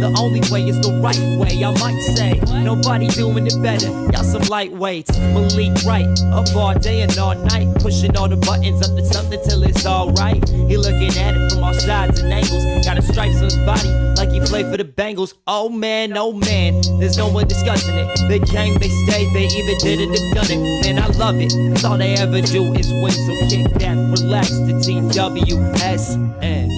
The only way is the right way, I might say. Nobody doing it better, y'all some lightweights. Malik Wright, up all day and all night, pushing all the buttons up to something till it's alright. He looking at it from all sides and angles, got a stripes on his body like he played for the Bengals. Oh man, there's no one discussing it. They came, they stayed, they either did it or done it. Man, I love it, cause all they ever do is win. So kick back, relax, the team WSN.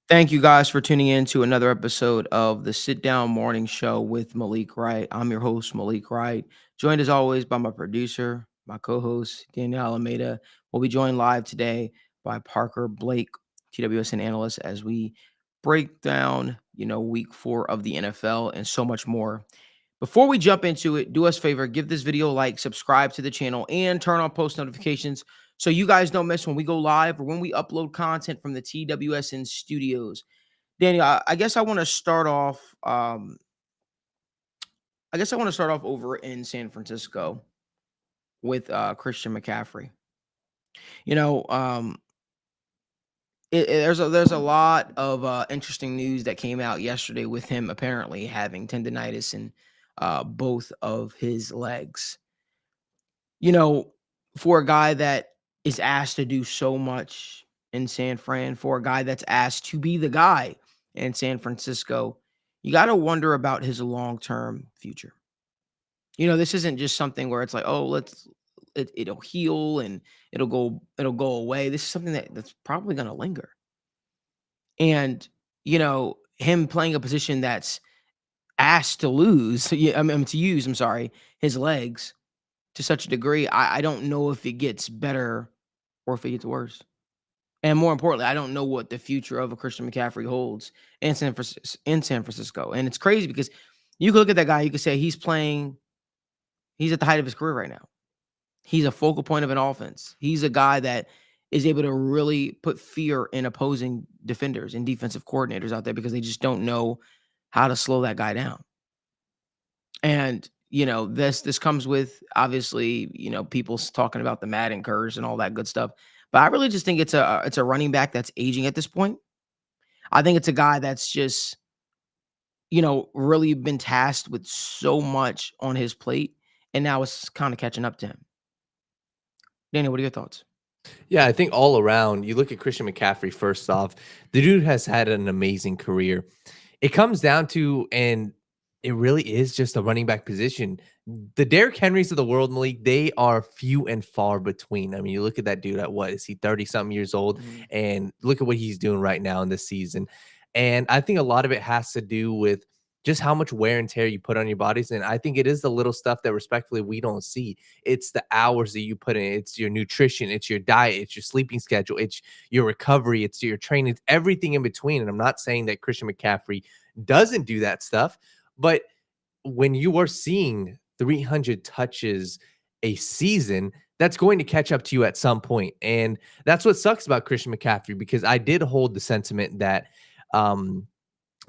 Thank you guys for tuning in to another episode of the Sit Down Morning Show with Malik Wright. I'm your host, Malik Wright, joined as always by my producer, my co-host, Daniel Alameda. We'll be joined live today by Parker Blake, TWSN analyst, as we break down, week 4 of the NFL and so much more. Before we jump into it, do us a favor, give this video a like, subscribe to the channel, and turn on post notifications so you guys don't miss when we go live or when we upload content from the TWSN studios. Daniel, I guess I want to start off. Over in San Francisco with Christian McCaffrey. There's a lot of interesting news that came out yesterday with him apparently having tendonitis in both of his legs. For a guy that is asked to do so much in San Fran, for a guy that's asked to be the guy in San Francisco, you got to wonder about his long-term future. This isn't just something where it's like, oh, it'll heal and it'll go away. This is something that's probably going to linger. And, him playing a position that's asked to use his legs to such a degree, I don't know if it gets better or if it gets worse. And more importantly, I don't know what the future of a Christian McCaffrey holds in San Francisco. And it's crazy because you could look at that guy, you could say he's at the height of his career right now. He's a focal point of an offense. He's a guy that is able to really put fear in opposing defenders and defensive coordinators out there because they just don't know how to slow that guy down. And, this comes with, obviously, people talking about the Madden curse and all that good stuff. But I really just think it's a running back that's aging at this point. I think it's a guy that's just, really been tasked with so much on his plate, and now it's kind of catching up to him. Danny, what are your thoughts? Yeah, I think all around, you look at Christian McCaffrey, first off, the dude has had an amazing career. It comes down to, and it really is just a running back position. The Derrick Henrys of the world, Malik, they are few and far between. I mean, you look at that dude at what is he, 30-something years old? Mhm. And look at what he's doing right now in this season. And I think a lot of it has to do with just how much wear and tear you put on your bodies. And I think it is the little stuff that respectfully we don't see. It's the hours that you put in. It's your nutrition. It's your diet. It's your sleeping schedule. It's your recovery. It's your training. It's everything in between. And I'm not saying that Christian McCaffrey doesn't do that stuff, but when you are seeing 300 touches a season, that's going to catch up to you at some point. And that's what sucks about Christian McCaffrey, because I did hold the sentiment that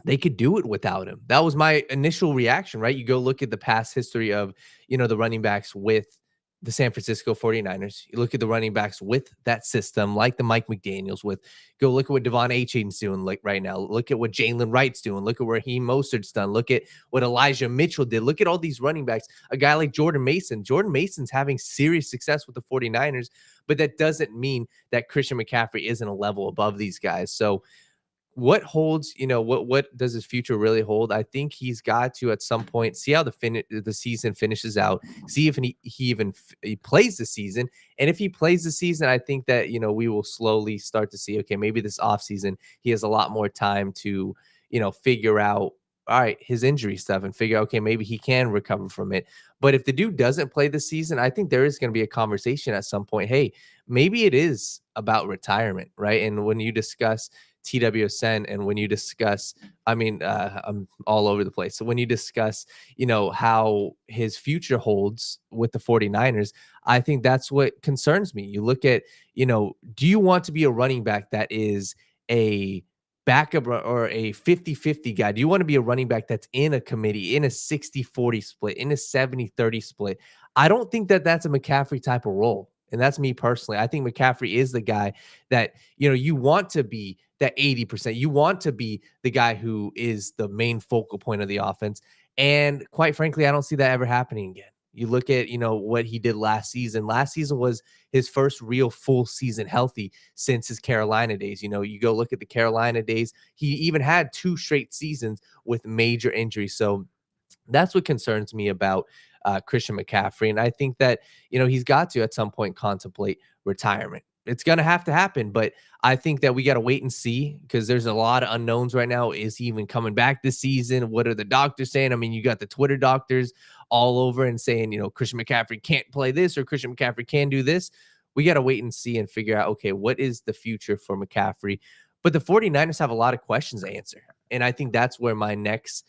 they could do it without him. That was my initial reaction, right? You go look at the past history of, the running backs with the San Francisco 49ers. You look at the running backs with that system, like the Mike McDaniels with. Go look at what Devon Achane's doing like right now. Look at what Jalen Wright's doing. Look at where Raheem Mostert's done. Look at what Elijah Mitchell did. Look at all these running backs. A guy like Jordan Mason. Jordan Mason's having serious success with the 49ers, but that doesn't mean that Christian McCaffrey isn't a level above these guys. So what holds, what does his future really hold? I think he's got to at some point see how the season finishes out, see if he plays the season. And if he plays the season, I think that, we will slowly start to see, okay, maybe this offseason he has a lot more time to, figure out, all right, his injury stuff and figure out, okay, maybe he can recover from it. But if the dude doesn't play the season, I think there is going to be a conversation at some point. Hey, maybe it is about retirement, right? And when you discuss TWSN and when you discuss, I'm all over the place. So when you discuss, how his future holds with the 49ers, I think that's what concerns me. You look at, do you want to be a running back that is a backup or a 50-50 guy? Do you want to be a running back that's in a committee, in a 60-40 split, in a 70-30 split? I don't think that that's a McCaffrey type of role. And that's me personally. I think McCaffrey is the guy that, you want to be that 80%. You want to be the guy who is the main focal point of the offense. And quite frankly, I don't see that ever happening again. You look at, what he did last season. Last season was his first real full season healthy since his Carolina days. You go look at the Carolina days. He even had 2 straight seasons with major injuries. So that's what concerns me about Christian McCaffrey. And I think that, he's got to at some point contemplate retirement. It's going to have to happen. But I think that we got to wait and see because there's a lot of unknowns right now. Is he even coming back this season? What are the doctors saying? I mean, you got the Twitter doctors all over and saying, Christian McCaffrey can't play this or Christian McCaffrey can do this. We got to wait and see and figure out, okay, what is the future for McCaffrey? But the 49ers have a lot of questions to answer. And I think that's where my next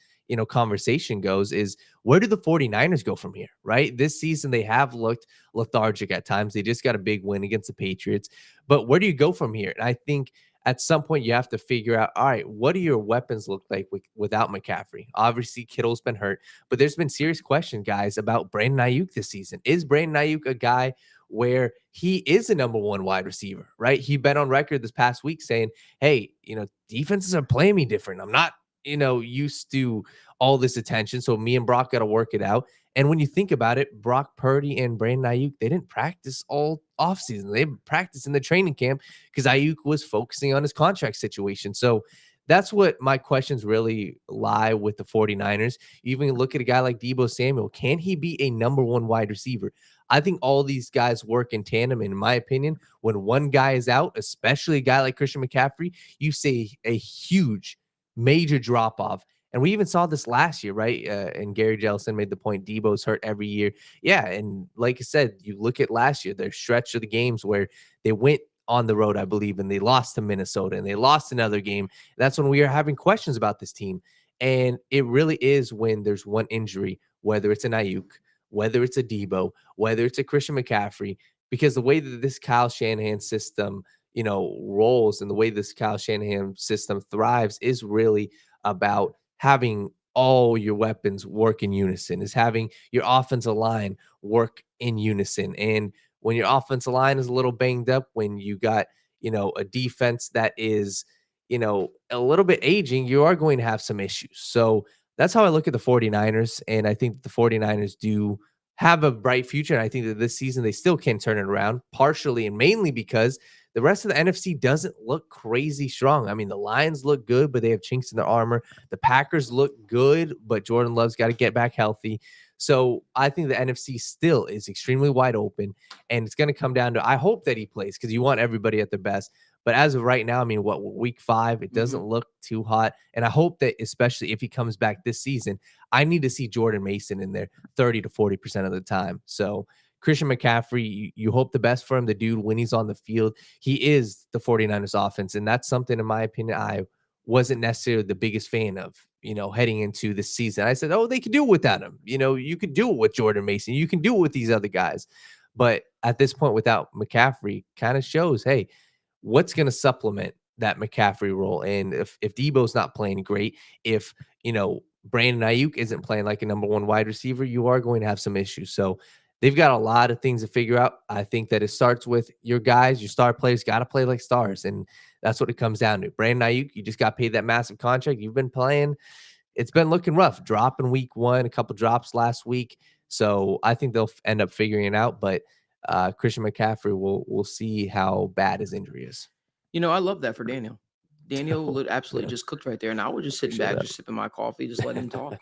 conversation goes is where do the 49ers go from here, right? This season, they have looked lethargic at times. They just got a big win against the Patriots. But where do you go from here? And I think at some point you have to figure out, all right, what do your weapons look like without McCaffrey? Obviously, Kittle's been hurt, but there's been serious question, guys, about Brandon Ayuk this season. Is Brandon Ayuk a guy where he is a number 1 wide receiver, right? He been on record this past week saying, hey, defenses are playing me different. I'm not used to all this attention. So me and Brock got to work it out. And when you think about it, Brock Purdy and Brandon Ayuk, they didn't practice all offseason. They practiced in the training camp because Ayuk was focusing on his contract situation. So that's what my questions really lie with the 49ers. You even look at a guy like Deebo Samuel. Can he be a number 1 wide receiver? I think all these guys work in tandem. And in my opinion, when one guy is out, especially a guy like Christian McCaffrey, you see a huge major drop off. And we even saw this last year, right? And Gary Jellison made the point, Debo's hurt every year. Yeah. And like I said, you look at last year, their stretch of the games where they went on the road, I believe, and they lost to Minnesota and they lost another game. That's when we are having questions about this team. And it really is when there's one injury, whether it's an Ayuk, whether it's a Debo, whether it's a Christian McCaffrey, because the way that this Kyle Shanahan system rolls and the way this Kyle Shanahan system thrives is really about having all your weapons work in unison, is having your offensive line work in unison. And when your offensive line is a little banged up, when you got, a defense that is, a little bit aging, you are going to have some issues. So that's how I look at the 49ers. And I think the 49ers do have a bright future. And I think that this season they still can turn it around, partially and mainly because the rest of the NFC doesn't look crazy strong. I mean, the Lions look good, but they have chinks in their armor. The Packers look good, but Jordan Love's got to get back healthy. So I think the NFC still is extremely wide open, and it's going to come down to, I hope that he plays because you want everybody at their best. But as of right now, I mean, week 5, it doesn't look too hot. And I hope that, especially if he comes back this season, I need to see Jordan Mason in there 30 to 40% of the time. So Christian McCaffrey, you hope the best for him. The dude, when he's on the field, he is the 49ers offense. And that's something, in my opinion, I wasn't necessarily the biggest fan of, heading into this season. I said, oh, they could do it without him. You could do it with Jordan Mason. You can do it with these other guys. But at this point, without McCaffrey, kind of shows, hey, what's going to supplement that McCaffrey role? And if Debo's not playing great, if, Brandon Ayuk isn't playing like a number 1 wide receiver, you are going to have some issues. So they've got a lot of things to figure out. I think that it starts with your guys, your star players got to play like stars. And that's what it comes down to. Brandon Ayuk, you just got paid that massive contract. You've been playing. It's been looking rough. Drop in week 1, a couple drops last week. So I think they'll end up figuring it out. But Christian McCaffrey, we'll see how bad his injury is. I love that for Daniel. Daniel absolutely just cooked right there. And I was just sitting back, just sipping my coffee, just let him talk,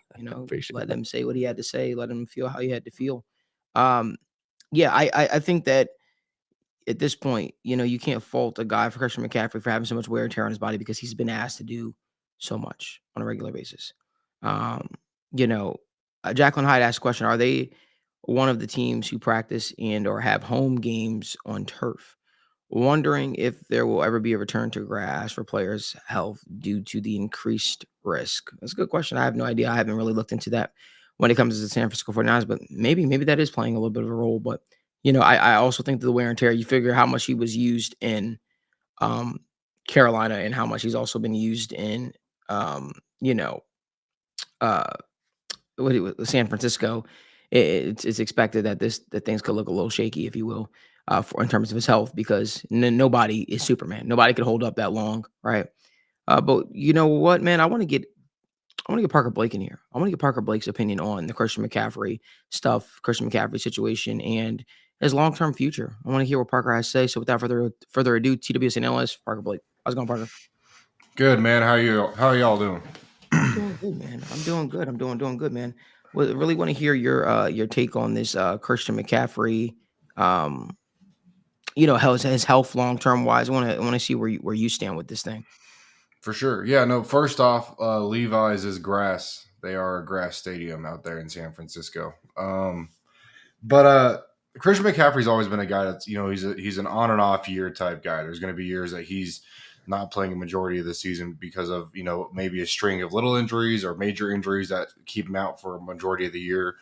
let him say what he had to say, let him feel how he had to feel. Yeah, I think that at this point, you can't fault a guy for Christian McCaffrey for having so much wear and tear on his body because he's been asked to do so much on a regular basis. Jacqueline Hyde asked a question, are they one of the teams who practice and or have home games on turf? Wondering if there will ever be a return to grass for players' health due to the increased risk. That's a good question. I have no idea. I haven't really looked into that when it comes to the San Francisco 49ers, but maybe that is playing a little bit of a role. But, I also think that the wear and tear, you figure how much he was used in Carolina and how much he's also been used in, San Francisco. It's expected that things could look a little shaky, if you will. for in terms of his health, because nobody is Superman. Nobody could hold up that long, right? But you know what, man? I want to get Parker Blake in here. I want to get Parker Blake's opinion on the Christian McCaffrey stuff, Christian McCaffrey situation, and his long term future. I want to hear what Parker has to say. So without further ado, TWS analyst Parker Blake. How's it going, Parker? Good, man. How are y'all doing? I'm doing good, man. I'm doing good. I'm doing good, man. Well, really want to hear your take on this Christian McCaffrey. Um, how his health long term wise. I want to see where you stand with this thing. For sure. Yeah, no, first off, Levi's is grass. They are a grass stadium out there in San Francisco. But Christian McCaffrey's always been a guy that's, he's an on and off year type guy. There's going to be years that he's not playing a majority of the season because of, maybe a string of little injuries or major injuries that keep him out for a majority of the year.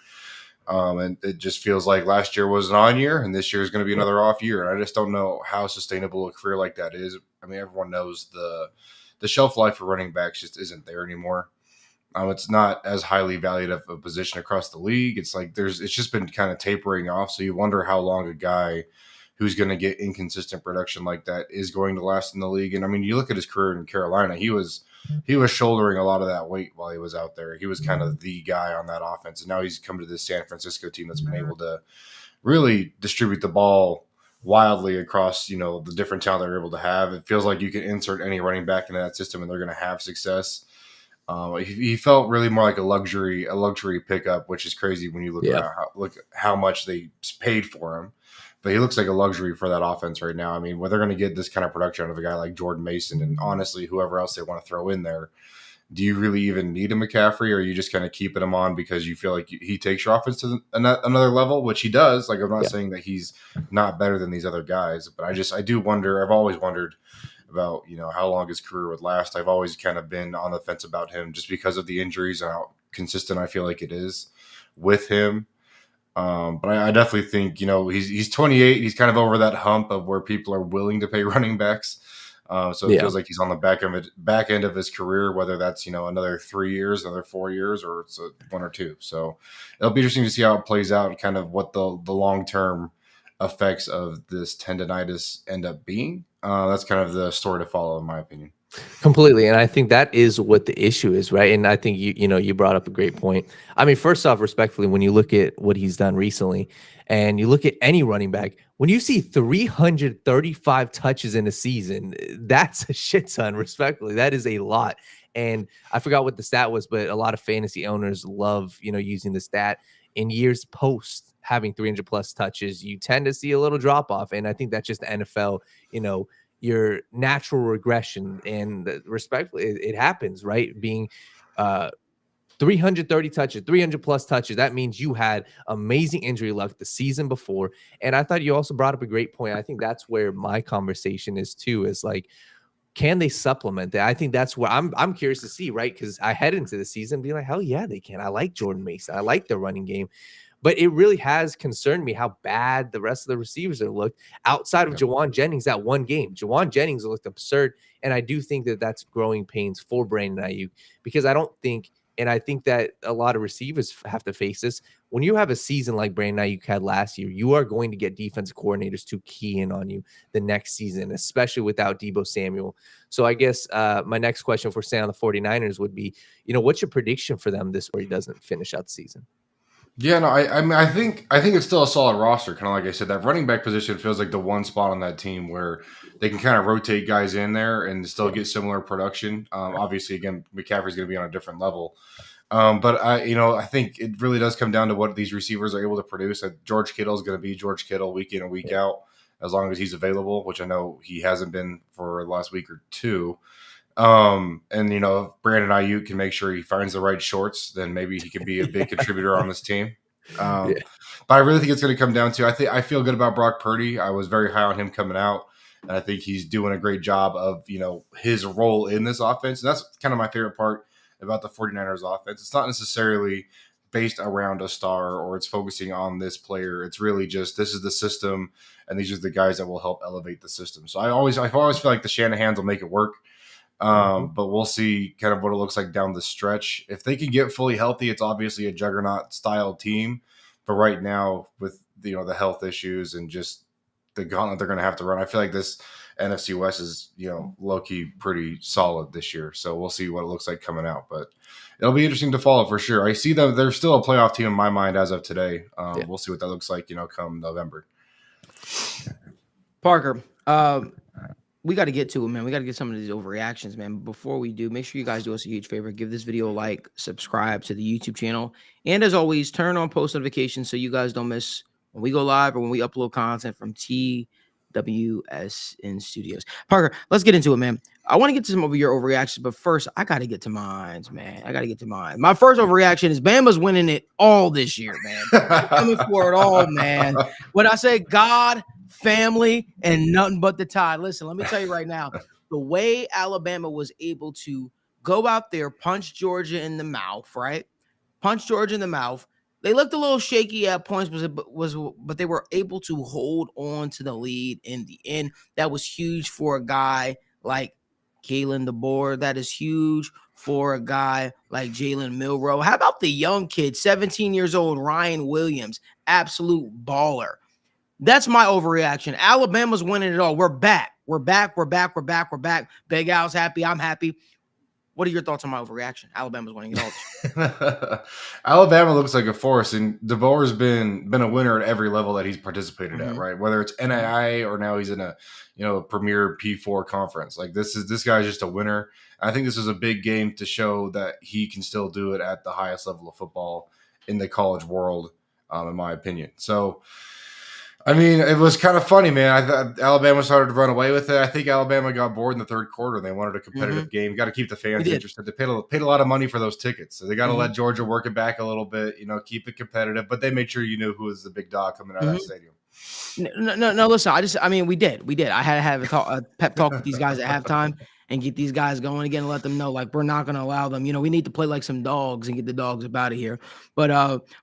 And it just feels like last year was an on year and this year is going to be another off year. And I just don't know how sustainable a career like that is. I mean, everyone knows the shelf life for running backs just isn't there anymore. It's not as highly valued of a position across the league. It's like it's just been kind of tapering off. So you wonder how long a guy who's going to get inconsistent production like that is going to last in the league. And I mean, you look at his career in Carolina, he was shouldering a lot of that weight while he was out there. He was kind of the guy on that offense. And now he's come to this San Francisco team that's been able to really distribute the ball wildly across, the different talent they're able to have. It feels like you can insert any running back into that system and they're going to have success. He felt really more like a luxury pickup, which is crazy when you look at how much they paid for him. But he looks like a luxury for that offense right now. I mean, when they're going to get this kind of production out of a guy like Jordan Mason and honestly, whoever else they want to throw in there, do you really even need a McCaffrey, or are you just kind of keeping him on because you feel like he takes your offense to another level, which he does? Like, I'm not saying that he's not better than these other guys, but I do wonder. I've always wondered about, how long his career would last. I've always kind of been on the fence about him just because of the injuries and how consistent I feel like it is with him. But I definitely think, he's 28. He's kind of over that hump of where people are willing to pay running backs. So it feels like he's on the back end of his career, whether that's, another 3 years, another 4 years, or it's 1 or 2. So it'll be interesting to see how it plays out and kind of what the long-term effects of this tendonitis end up being. That's kind of the story to follow, in my opinion. Completely. And I think that is what the issue is, right? And I think you brought up a great point. I mean, first off, respectfully, when you look at what he's done recently and you look at any running back, when you see 335 touches in a season, that's a shit ton, respectfully. That is a lot. And I forgot what the stat was, but a lot of fantasy owners love, using the stat. In years post having 300 plus touches, you tend to see a little drop off. And I think that's just the NFL, your natural regression, and respectfully, it happens, right? Being 330 touches, 300 plus touches, that means you had amazing injury luck the season before. And I thought you also brought up a great point. I think that's where my conversation is too, is like, can they supplement that? I think that's where I'm curious to see, right? Because I head into the season being like, hell yeah, they can. I like Jordan Mason. I like the running game. But it really has concerned me how bad the rest of the receivers have looked outside of Jawan Jennings that one game. Jawan Jennings looked absurd. And I do think that that's growing pains for Brandon Ayuk, because I don't think, and I think that a lot of receivers have to face this. When you have a season like Brandon Ayuk had last year, you are going to get defensive coordinators to key in on you the next season, especially without Deebo Samuel. So I guess my next question for say on the 49ers would be, what's your prediction for them this where he doesn't finish out the season? Yeah, no, I mean, I think it's still a solid roster. Kind of like I said, that running back position feels like the one spot on that team where they can kind of rotate guys in there and still get similar production. Obviously, again, McCaffrey's going to be on a different level. But I think it really does come down to what these receivers are able to produce. George Kittle is going to be George Kittle week in and week out, as long as he's available, which I know he hasn't been for the last week or two. And if Brandon Ayuk can make sure he finds the right shorts, then maybe he can be a big contributor on this team. But I really think it's going to come down to, I feel good about Brock Purdy. I was very high on him coming out, and I think he's doing a great job of, his role in this offense. And that's kind of my favorite part about the 49ers offense. It's not necessarily based around a star or it's focusing on this player. It's really just, this is the system and these are the guys that will help elevate the system. So I always feel like the Shanahans will make it work. But we'll see kind of what it looks like down the stretch. If they can get fully healthy, it's obviously a juggernaut style team. But right now with the health issues and just the gauntlet they're going to have to run. I feel like this NFC West is, low key pretty solid this year. So we'll see what it looks like coming out, but it'll be interesting to follow for sure. I see them. They're still a playoff team in my mind as of today. We'll see what that looks like, come November. Parker, we got to get to it, man. We got to get some of these overreactions, man. But before we do, make sure you guys do us a huge favor. Give this video a like, subscribe to the YouTube channel. And as always, turn on post notifications so you guys don't miss when we go live or when we upload content from TWSN Studios. Parker, let's get into it, man. I want to get to some of your overreactions, but first, I got to get to mine, man. I got to get to mine. My first overreaction is Bama's winning it all this year, man. Coming for it all, man. When I say God, family, and nothing but the Tide. Listen, let me tell you right now, the way Alabama was able to go out there, punch Georgia in the mouth, right? Punch Georgia in the mouth. They looked a little shaky at points, but they were able to hold on to the lead in the end. That was huge for a guy like Kalen DeBoer. That is huge for a guy like Jalen Milroe. How about the young kid, 17 years old, Ryan Williams, absolute baller. That's my overreaction. Alabama's winning it all. We're back. We're back. Big Al's happy. I'm happy. What are your thoughts on my overreaction? Alabama's winning it all. Alabama looks like a force, and DeBoer's been a winner at every level that he's participated at, right? Whether it's NAIA or now he's in a premier P4 conference. Like this guy's just a winner. I think this is a big game to show that he can still do it at the highest level of football in the college world, in my opinion. So, I mean, it was kind of funny, man. I thought Alabama started to run away with it. I think Alabama got bored in the third quarter. They wanted a competitive game. Got to keep the fans interested. They paid a lot of money for those tickets, so they got to let Georgia work it back a little bit. Keep it competitive. But they made sure you knew who was the big dog coming out of that stadium. No. Listen, we did. I had to have a pep talk with these guys at halftime and get these guys going again and let them know, like, we're not going to allow them. We need to play like some dogs and get the dogs up out of here. But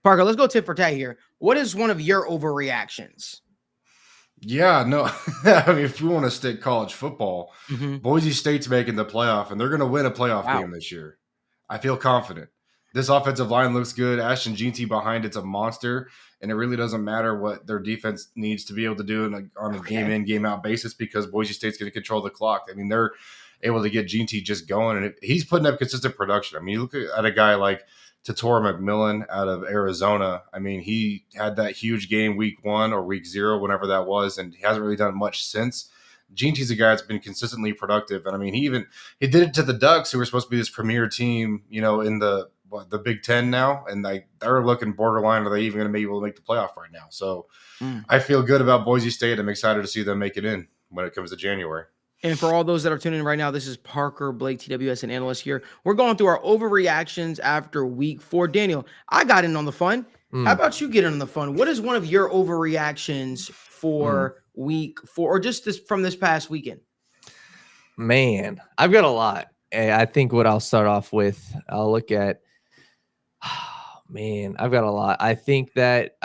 Parker, let's go tit for tat here. What is one of your overreactions? Yeah, no. I mean, if you want to stick college football, Boise State's making the playoff, and they're going to win a playoff game this year. I feel confident. This offensive line looks good. Ashton Jeanty behind it's a monster, and it really doesn't matter what their defense needs to be able to do on a game-in, game-out basis because Boise State's going to control the clock. I mean, they're able to get Jeanty just going, and he's putting up consistent production. I mean, you look at a guy like Tatora McMillan out of Arizona. I mean, he had that huge game week 1 or week 0, whenever that was, and he hasn't really done much since. Jeanty's a guy that's been consistently productive. And I mean, he did it to the Ducks, who were supposed to be this premier team, in the Big Ten now. And they're looking borderline. Are they even going to be able to make the playoff right now? So I feel good about Boise State. I'm excited to see them make it in when it comes to January. And for all those that are tuning in right now, this is Parker Blake, TWS, an analyst here. We're going through our overreactions after week 4. Daniel, I got in on the fun. How about you get in on the fun? What is one of your overreactions for week 4 or just from this past weekend? Man, I've got a lot. I think what I'll start off with, I'll look at, I've got a lot. I think that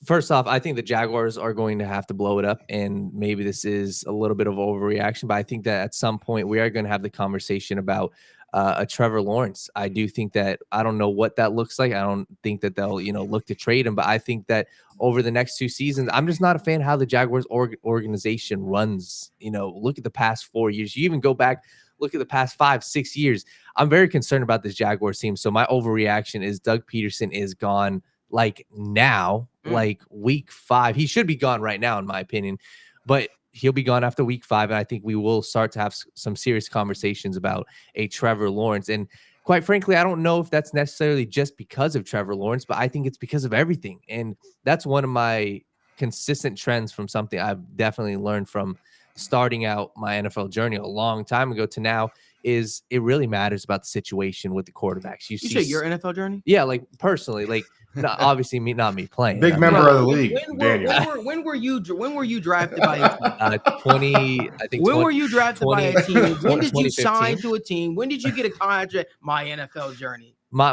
first off, I think the Jaguars are going to have to blow it up, and maybe this is a little bit of overreaction, but I think that at some point we are going to have the conversation about a Trevor Lawrence. I do think that I don't know what that looks like. I don't think that they'll look to trade him, but I think that over the next 2 seasons, I'm just not a fan of how the Jaguars organization runs. Look at the past 4 years. You even go back. Look at the past 5-6 years. I'm very concerned about this Jaguars team. So my overreaction is Doug Peterson is gone like now, like week 5. He should be gone right now, in my opinion, but he'll be gone after week 5. And I think we will start to have some serious conversations about a Trevor Lawrence. And quite frankly, I don't know if that's necessarily just because of Trevor Lawrence, but I think it's because of everything. And that's one of my consistent trends from something I've definitely learned from starting out my NFL journey a long time ago to now is it really matters about the situation with the quarterbacks. You see your NFL journey? Yeah, like personally, like obviously not me playing. Big member of the league, Daniel. When were you drafted by a team? 20, I think. When were you drafted by a team? When did you sign to a team? When did you get a contract? My NFL journey. My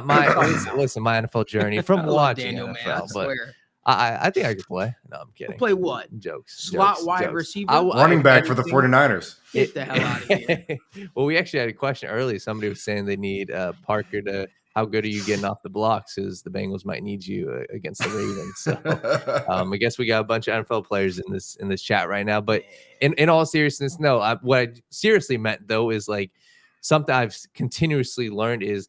listen, my NFL journey from watching Daniel, NFL, man, I but swear. I think I could play. No, I'm kidding. Play what? Jokes. Slot jokes, wide jokes. receiver? Running back for the 49ers. Get the hell out of here. Well, we actually had a question earlier. Somebody was saying they need Parker to how good are you getting off the blocks? Because the Bengals might need you against the Ravens. So I guess we got a bunch of NFL players in this chat right now. But in all seriousness, no. What I seriously meant though is like something I've continuously learned is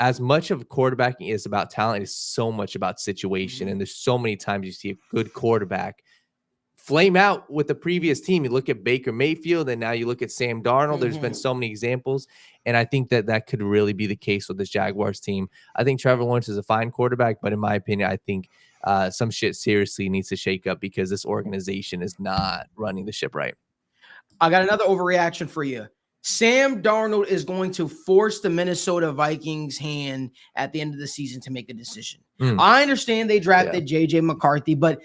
as much of quarterbacking is about talent, it's so much about situation. And there's so many times you see a good quarterback flame out with the previous team. You look at Baker Mayfield, and now you look at Sam Darnold. There's been so many examples, and I think that could really be the case with this Jaguars team. I think Trevor Lawrence is a fine quarterback, but in my opinion, I think some shit seriously needs to shake up because this organization is not running the ship right. I got another overreaction for you. Sam Darnold is going to force the Minnesota Vikings' hand at the end of the season to make a decision. I understand they drafted J.J. McCarthy, but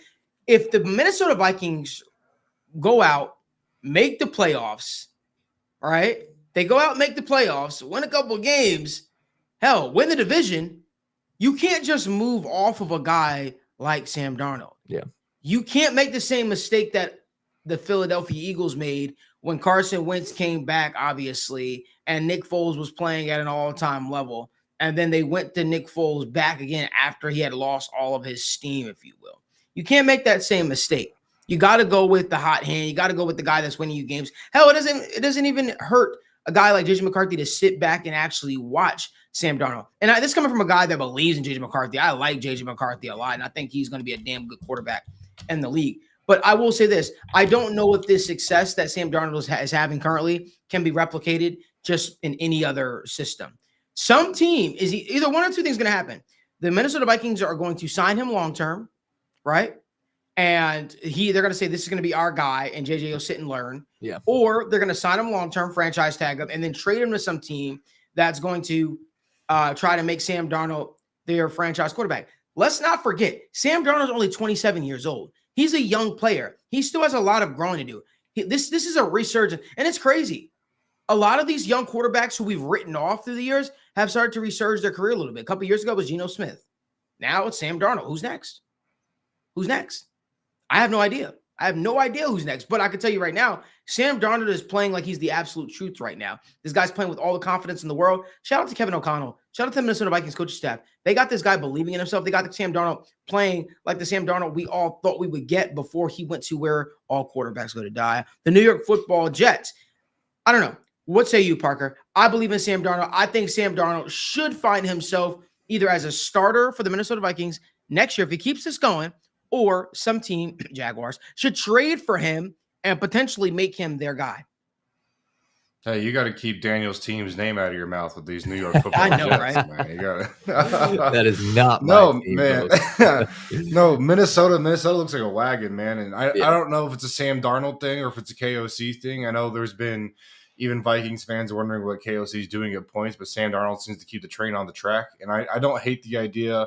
if the Minnesota Vikings go out, make the playoffs, all right? They go out, make the playoffs, win a couple of games, hell, win the division. You can't just move off of a guy like Sam Darnold. Yeah. You can't make the same mistake that the Philadelphia Eagles made when Carson Wentz came back, obviously, and Nick Foles was playing at an all-time level. And then they went to Nick Foles back again after he had lost all of his steam, if you will. You can't make that same mistake. You got to go with the hot hand. You got to go with the guy that's winning you games. Hell, it doesn't even hurt a guy like J.J. McCarthy to sit back and actually watch Sam Darnold. And this coming from a guy that believes in J.J. McCarthy. I like J.J. McCarthy a lot, and I think he's going to be a damn good quarterback in the league. But I will say this. I don't know if this success that Sam Darnold is having currently can be replicated just in any other system. Some team is either one or two things going to happen. The Minnesota Vikings are going to sign him long-term, right? And they're going to say, this is going to be our guy, and JJ will sit and learn. Yeah. Or they're going to sign him long-term, franchise tag him, and then trade him to some team that's going to try to make Sam Darnold their franchise quarterback. Let's not forget, Sam Darnold is only 27 years old. He's a young player. He still has a lot of growing to do. This is a resurgence, and it's crazy. A lot of these young quarterbacks who we've written off through the years have started to resurge their career a little bit. A couple of years ago it was Geno Smith. Now it's Sam Darnold. Who's next? Who's next? I have no idea. I have no idea who's next. But I can tell you right now, Sam Darnold is playing like he's the absolute truth right now. This guy's playing with all the confidence in the world. Shout out to Kevin O'Connell. Shout out to the Minnesota Vikings coaching staff. They got this guy believing in himself. They got the Sam Darnold playing like the Sam Darnold we all thought we would get before he went to where all quarterbacks go to die. The New York Football Jets. I don't know. What say you, Parker? I believe in Sam Darnold. I think Sam Darnold should find himself either as a starter for the Minnesota Vikings next year if he keeps this going, or some team, Jaguars, should trade for him and potentially make him their guy. Hey, you got to keep Daniel's team's name out of your mouth with these New York Football I know, Jets, right? Man. You gotta... That is not no, my team, man. No, Minnesota looks like a wagon, man. And I don't know if it's a Sam Darnold thing or if it's a KOC thing. I know there's been even Vikings fans wondering what KOC is doing at points, but Sam Darnold seems to keep the train on the track. And I don't hate the idea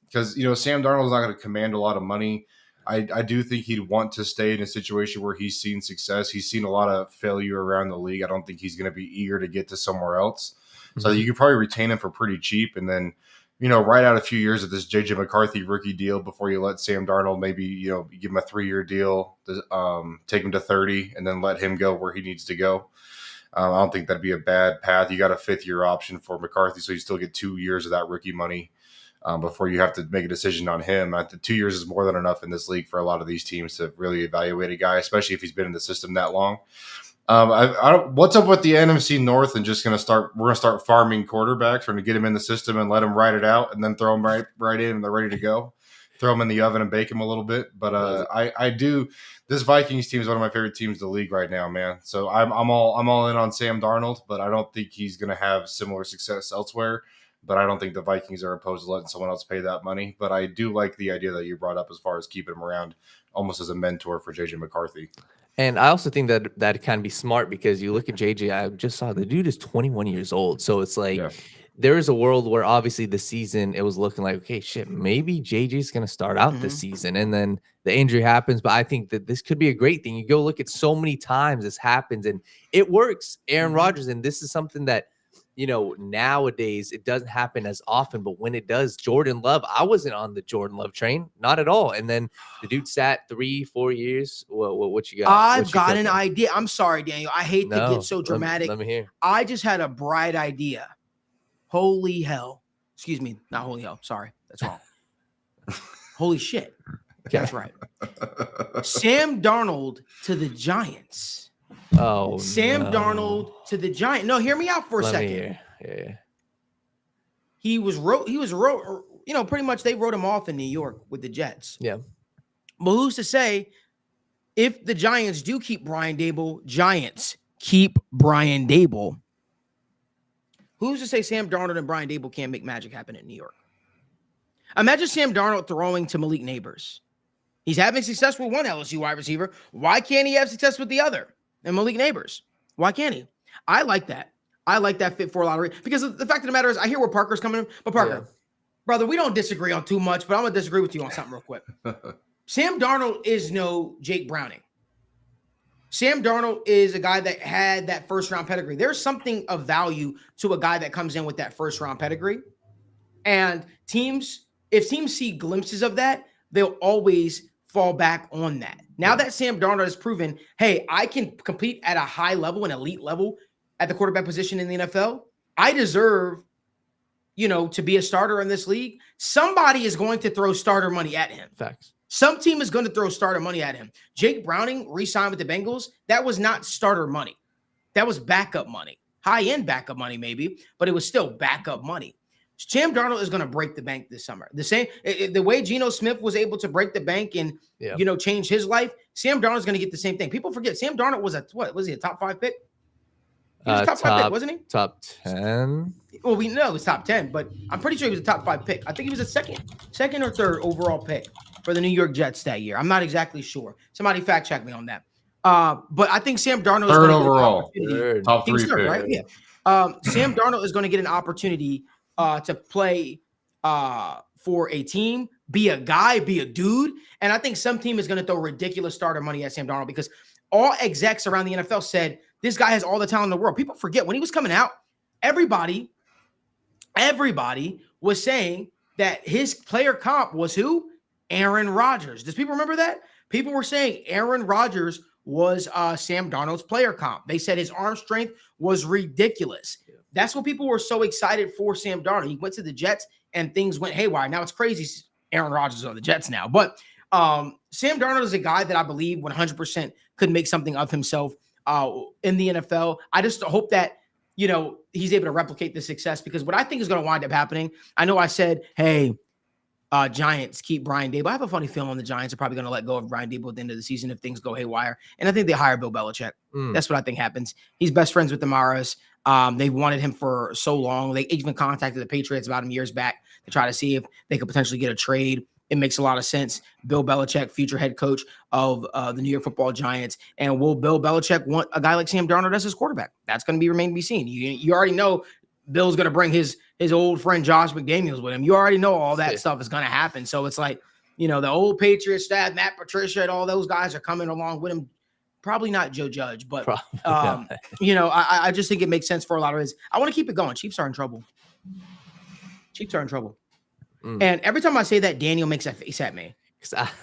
because, Sam Darnold is not going to command a lot of money. I do think he'd want to stay in a situation where he's seen success. He's seen a lot of failure around the league. I don't think he's going to be eager to get to somewhere else. So you could probably retain him for pretty cheap and then, write out a few years of this J.J. McCarthy rookie deal before you let Sam Darnold maybe, give him a 3-year deal, take him to 30 and then let him go where he needs to go. I don't think that'd be a bad path. You got a 5th-year option for McCarthy, so you still get 2 years of that rookie money before you have to make a decision on him. I think 2 years is more than enough in this league for a lot of these teams to really evaluate a guy, especially if he's been in the system that long. What's up with the NFC North and we're going to start farming quarterbacks. We're going to get him in the system and let him ride it out and then throw them right in and they're ready to go. Throw them in the oven and bake them a little bit. But this Vikings team is one of my favorite teams in the league right now, man. So I'm all in on Sam Darnold, but I don't think he's going to have similar success elsewhere. But I don't think the Vikings are opposed to letting someone else pay that money. But I do like the idea that you brought up as far as keeping him around almost as a mentor for J.J. McCarthy. And I also think that can be smart because you look at JJ, I just saw the dude is 21 years old. So it's like there is a world where obviously the season, it was looking like, okay, shit, maybe JJ's going to start out this season. And then the injury happens. But I think that this could be a great thing. You go look at so many times this happens and it works. Aaron Rodgers. And this is something that, nowadays it doesn't happen as often, but when it does, Jordan Love, I wasn't on the Jordan Love train, not at all. And then the dude sat 3-4 years. What you got? I've got an idea. I'm sorry, Daniel. I hate to get so dramatic. Let me hear. I just had a bright idea. Holy hell. Excuse me, not holy hell. Sorry, that's wrong. Holy shit. Okay. That's right. Sam Darnold to the Giants. Oh, Sam no. Darnold to the Giants. No, hear me out for a Let me second. hear. Yeah. He was pretty much they wrote him off in New York with the Jets. Yeah. But who's to say if the Giants do keep Brian Dable, Giants keep Brian Dable? Who's to say Sam Darnold and Brian Dable can't make magic happen in New York? Imagine Sam Darnold throwing to Malik Neighbors. He's having success with one LSU wide receiver. Why can't he have success with the other? And Malik Neighbors. Why can't he? I like that. I like that fit for a lottery because the fact of the matter is I hear where Parker's coming in. But Parker, brother, we don't disagree on too much, but I'm going to disagree with you on something real quick. Sam Darnold is no Jake Browning. Sam Darnold is a guy that had that first-round pedigree. There's something of value to a guy that comes in with that first-round pedigree. And if teams see glimpses of that, they'll always fall back on that. Now that Sam Darnold has proven, hey, I can compete at a high level, an elite level at the quarterback position in the NFL. I deserve, to be a starter in this league. Somebody is going to throw starter money at him. Facts. Some team is going to throw starter money at him. Jake Browning re-signed with the Bengals. That was not starter money. That was backup money. High-end backup money maybe, but it was still backup money. Sam Darnold is going to break the bank this summer. The way Geno Smith was able to break the bank and change his life, Sam Darnold is going to get the same thing. People forget Sam Darnold was was he a top 5 pick? He was a top 5 pick, wasn't he? Top 10. Well, we know it was top 10, but I'm pretty sure he was a top 5 pick. I think he was a second or third overall pick for the New York Jets that year. I'm not exactly sure. Somebody fact check me on that. But I think Sam Darnold is third overall, top 3 pick, right? Yeah. Sam Darnold is going to get an opportunity to play for a team, be a guy, be a dude. And I think some team is going to throw ridiculous starter money at Sam Darnold because all execs around the NFL said this guy has all the talent in the world. People forget when he was coming out, everybody was saying that his player comp was who? Aaron Rodgers. Does people remember that? People were saying Aaron Rodgers was Sam Darnold's player comp. They said his arm strength was ridiculous. That's what people were so excited for Sam Darnold. He went to the Jets and things went haywire. Now it's crazy. Aaron Rodgers is on the Jets now. But Sam Darnold is a guy that I believe 100% could make something of himself in the NFL. I just hope that, he's able to replicate the success because what I think is going to wind up happening, I know I said, hey, Giants keep Brian Dable. I have a funny feeling the Giants are probably going to let go of Brian Dable at the end of the season if things go haywire. And I think they hire Bill Belichick. That's what I think happens. He's best friends with the Maras. They've wanted him for so long. They even contacted the Patriots about him years back to try to see if they could potentially get a trade. It makes a lot of sense. Bill Belichick, future head coach of the New York Football Giants. And will Bill Belichick want a guy like Sam Darnold as his quarterback? That's going to remain to be seen. You already know Bill's going to bring his old friend Josh McDaniels with him. You already know all that stuff is going to happen. So it's like, the old Patriots staff, Matt Patricia, and all those guys are coming along with him. Probably not Joe Judge, but I just think it makes sense for a lot of his. I want to keep it going. Chiefs are in trouble. And every time I say that, Daniel makes a face at me.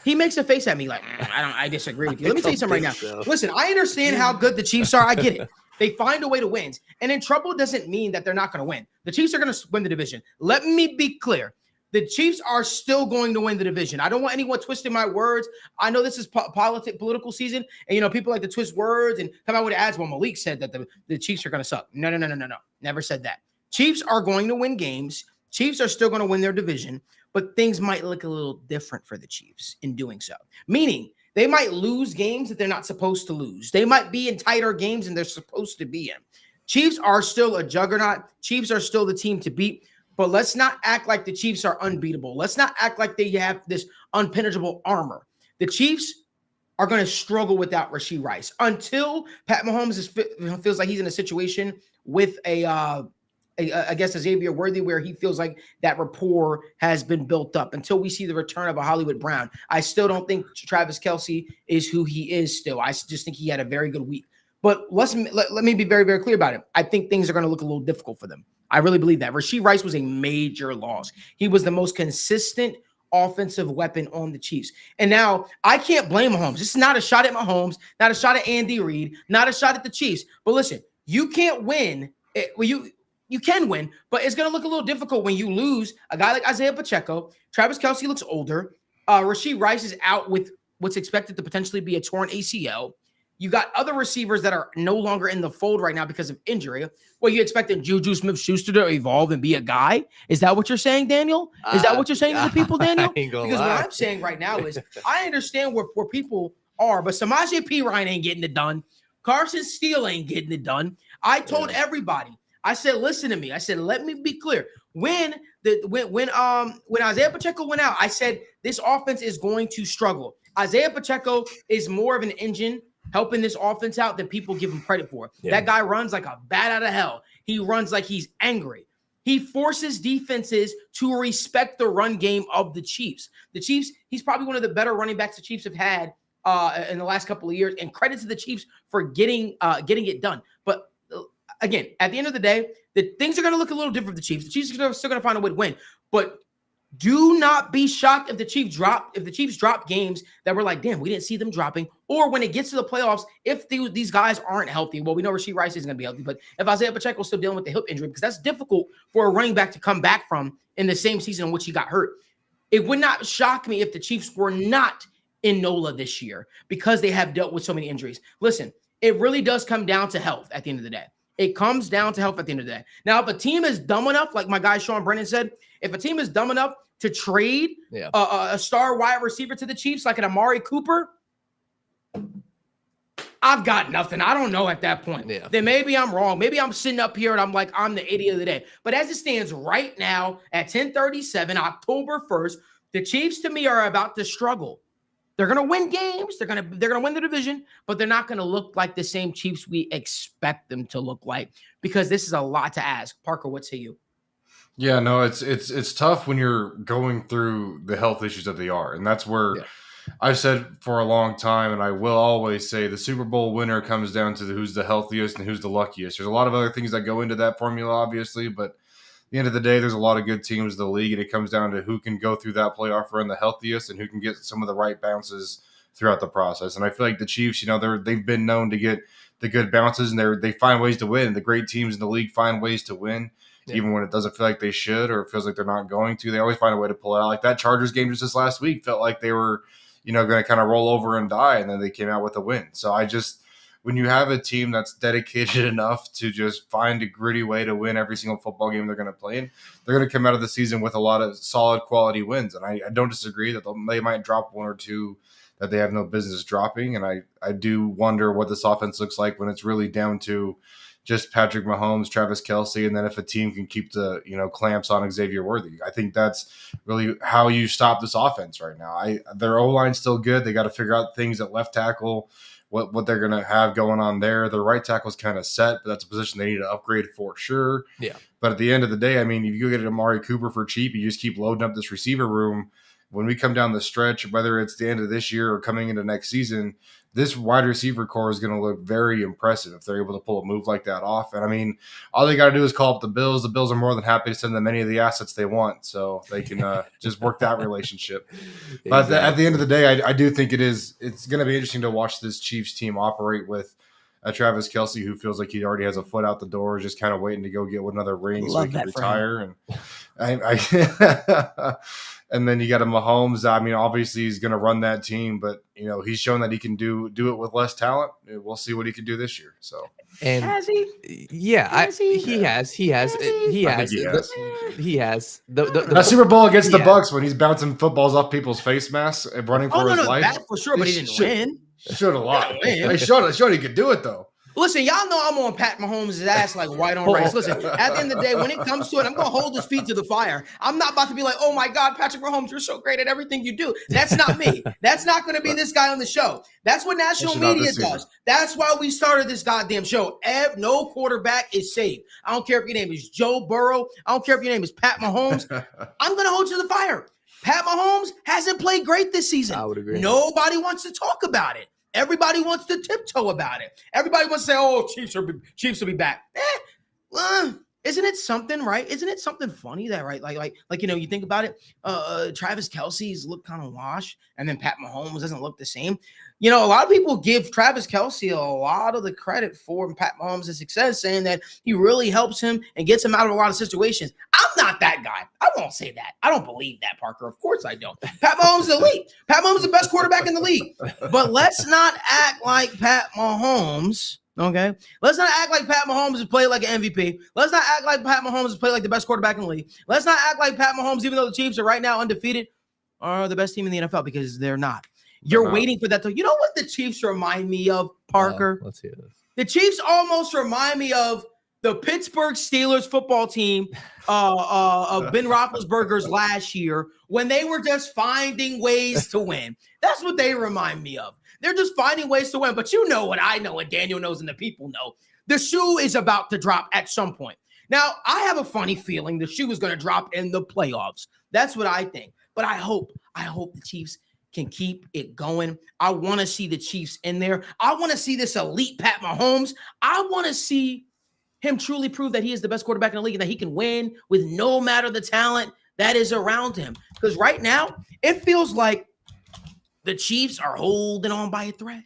He makes a face at me like, I disagree with you. Let me tell you something right now. Listen, I understand how good the Chiefs are. I get it. They find a way to win. And in trouble doesn't mean that they're not going to win. The Chiefs are going to win the division. Let me be clear. The Chiefs are still going to win the division. I don't want anyone twisting my words. I know this is political season, and people like to twist words and come out with ads. Well, Malik said that the Chiefs are going to suck. No. Never said that. Chiefs are going to win games. Chiefs are still going to win their division, but things might look a little different for the Chiefs in doing so. Meaning they might lose games that they're not supposed to lose. They might be in tighter games than they're supposed to be in. Chiefs are still a juggernaut. Chiefs are still the team to beat. But let's not act like the Chiefs are unbeatable. Let's not act like they have this unpenetrable armor. The Chiefs are going to struggle without Rashee Rice until Pat Mahomes feels like he's in a situation with I guess Xavier Worthy, where he feels like that rapport has been built up. Until we see the return of a Hollywood Brown, I still don't think Travis Kelce is who he is still. I just think he had a very good week. But let me be very, very clear about it. I think things are going to look a little difficult for them. I really believe that. Rashee Rice was a major loss. He was the most consistent offensive weapon on the Chiefs. And now I can't blame Mahomes. This is not a shot at Mahomes, not a shot at Andy Reid, not a shot at the Chiefs. But listen, you can't win. you can win, but it's going to look a little difficult when you lose a guy like Isaiah Pacheco. Travis Kelce looks older. Rashee Rice is out with what's expected to potentially be a torn ACL. You got other receivers that are no longer in the fold right now because of injury. Well, you expected Juju Smith-Schuster to evolve and be a guy? Is that what you're saying, Daniel? Is that what you're saying to the people, Daniel? Because what I'm saying right now is I understand where people are, but Samaje Perine ain't getting it done. Carson Steele ain't getting it done. I told everybody. I said, listen to me. I said, let me be clear. When Isaiah Pacheco went out, I said this offense is going to struggle. Isaiah Pacheco is more of an engine helping this offense out than people give him credit for. Yeah. That guy runs like a bat out of hell. He runs like he's angry. He forces defenses to respect the run game of the Chiefs. The Chiefs, he's probably one of the better running backs the Chiefs have had in the last couple of years, and credit to the Chiefs for getting it done. But again, at the end of the day, the things are going to look a little different for the Chiefs. The Chiefs are still going to find a way to win. But do not be shocked if the Chiefs drop games that were like, damn, we didn't see them dropping. Or when it gets to the playoffs, if these guys aren't healthy, well, we know Rashee Rice isn't going to be healthy, but if Isaiah Pacheco is still dealing with the hip injury, because that's difficult for a running back to come back from in the same season in which he got hurt. It would not shock me if the Chiefs were not in NOLA this year because they have dealt with so many injuries. Listen, it really does come down to health at the end of the day. It comes down to health at the end of the day. Now, if a team is dumb enough, like my guy Sean Brennan said, if a team is dumb enough to trade a star wide receiver to the Chiefs like an Amari Cooper, I've got nothing. I don't know at that point. Yeah. Then maybe I'm wrong. Maybe I'm sitting up here and I'm like, I'm the idiot of the day. But as it stands right now at 10:37, October 1st, the Chiefs to me are about to struggle. They're going to win games. They're going to win the division, but they're not going to look like the same Chiefs we expect them to look like because this is a lot to ask. Parker, what say you? Yeah, no, it's tough when you're going through the health issues that they are. And that's where I've said for a long time, and I will always say, the Super Bowl winner comes down to who's the healthiest and who's the luckiest. There's a lot of other things that go into that formula, obviously, but at the end of the day, there's a lot of good teams in the league, and it comes down to who can go through that playoff run the healthiest and who can get some of the right bounces throughout the process. And I feel like the Chiefs, they've been known to get the good bounces, and they find ways to win. The great teams in the league find ways to win. Yeah. Even when it doesn't feel like they should or it feels like they're not going to, they always find a way to pull it out. Like that Chargers game just this last week felt like they were, going to kind of roll over and die, and then they came out with a win. So when you have a team that's dedicated enough to just find a gritty way to win every single football game they're going to play in, they're going to come out of the season with a lot of solid quality wins. And I don't disagree that they might drop one or two that they have no business dropping. And I do wonder what this offense looks like when it's really down to just Patrick Mahomes, Travis Kelce, and then if a team can keep the clamps on Xavier Worthy. I think that's really how you stop this offense right now. Their O-line's still good. They got to figure out things at left tackle, what they're going to have going on there. Their right tackle's kind of set, but that's a position they need to upgrade for sure. Yeah. But at the end of the day, I mean, if you get Amari Cooper for cheap, you just keep loading up this receiver room. When we come down the stretch, whether it's the end of this year or coming into next season, this wide receiver core is going to look very impressive if they're able to pull a move like that off. And I mean, all they got to do is call up the Bills. The Bills are more than happy to send them any of the assets they want, so they can just work that relationship. Exactly. But at the end of the day, I do think it's going to be interesting to watch this Chiefs team operate with Travis Kelce, who feels like he already has a foot out the door, just kind of waiting to go get another ring so he can retire. And and then you got a Mahomes. I mean, obviously he's going to run that team, but he's shown that he can do it with less talent. We'll see what he can do this year. So, and has he? Yeah, he has. The Super Bowl against the Bucks when he's bouncing footballs off people's face masks and running for his life. That for sure, but he didn't win. Should have lost. He showed he could do it though. Listen, y'all know I'm on Pat Mahomes' ass like white on rice. Listen, at the end of the day, when it comes to it, I'm going to hold his feet to the fire. I'm not about to be like, oh, my God, Patrick Mahomes, you're so great at everything you do. That's not me. That's not going to be this guy on the show. That's what national media does. That's why we started this goddamn show. No quarterback is safe. I don't care if your name is Joe Burrow. I don't care if your name is Pat Mahomes. I'm going to hold you to the fire. Pat Mahomes hasn't played great this season. I would agree. Nobody wants to talk about it. Everybody wants to tiptoe about it. Everybody wants to say, "Oh, Chiefs will be back." Isn't it something, right? Isn't it something funny that, right? Like you think about it. Travis Kelce's look kind of washed, and then Pat Mahomes doesn't look the same. A lot of people give Travis Kelce a lot of the credit for Pat Mahomes' success, saying that he really helps him and gets him out of a lot of situations. I'm not that guy. I won't say that. I don't believe that, Parker. Of course I don't. Pat Mahomes is elite. Pat Mahomes is the best quarterback in the league. But let's not act like Pat Mahomes. Okay, let's not act like Pat Mahomes has played like an MVP. Let's not act like Pat Mahomes has played like the best quarterback in the league. Let's not act like Pat Mahomes, even though the Chiefs are right now undefeated, are the best team in the NFL, because they're not. You're waiting for that to. You know what the Chiefs remind me of, Parker? Let's hear this. The Chiefs almost remind me of the Pittsburgh Steelers football team of Ben Roethlisberger's last year, when they were just finding ways to win. That's what they remind me of. They're just finding ways to win. But you know what I know, and Daniel knows, and the people know. The shoe is about to drop at some point. Now, I have a funny feeling the shoe is going to drop in the playoffs. That's what I think. But I hope the Chiefs can keep it going. I want to see the Chiefs in there. I want to see this elite Pat Mahomes. I want to see him truly prove that he is the best quarterback in the league and that he can win with no matter the talent that is around him. Because right now, it feels like the Chiefs are holding on by a thread.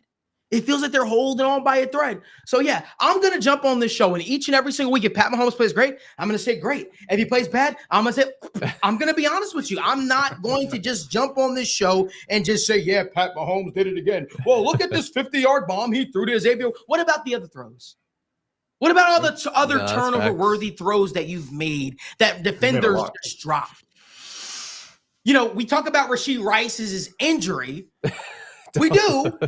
It feels like they're holding on by a thread. So, yeah, I'm going to jump on this show, and each and every single week, if Pat Mahomes plays great, I'm going to say great. If he plays bad, I'm going to say, I'm going to be honest with you. I'm not going to just jump on this show and just say, yeah, Pat Mahomes did it again. Well, look at this 50-yard bomb he threw to Xavier. What about the other throws? What about all the other turnover-worthy throws that you've made that defenders just dropped? We talk about Rashee Rice's injury. We do.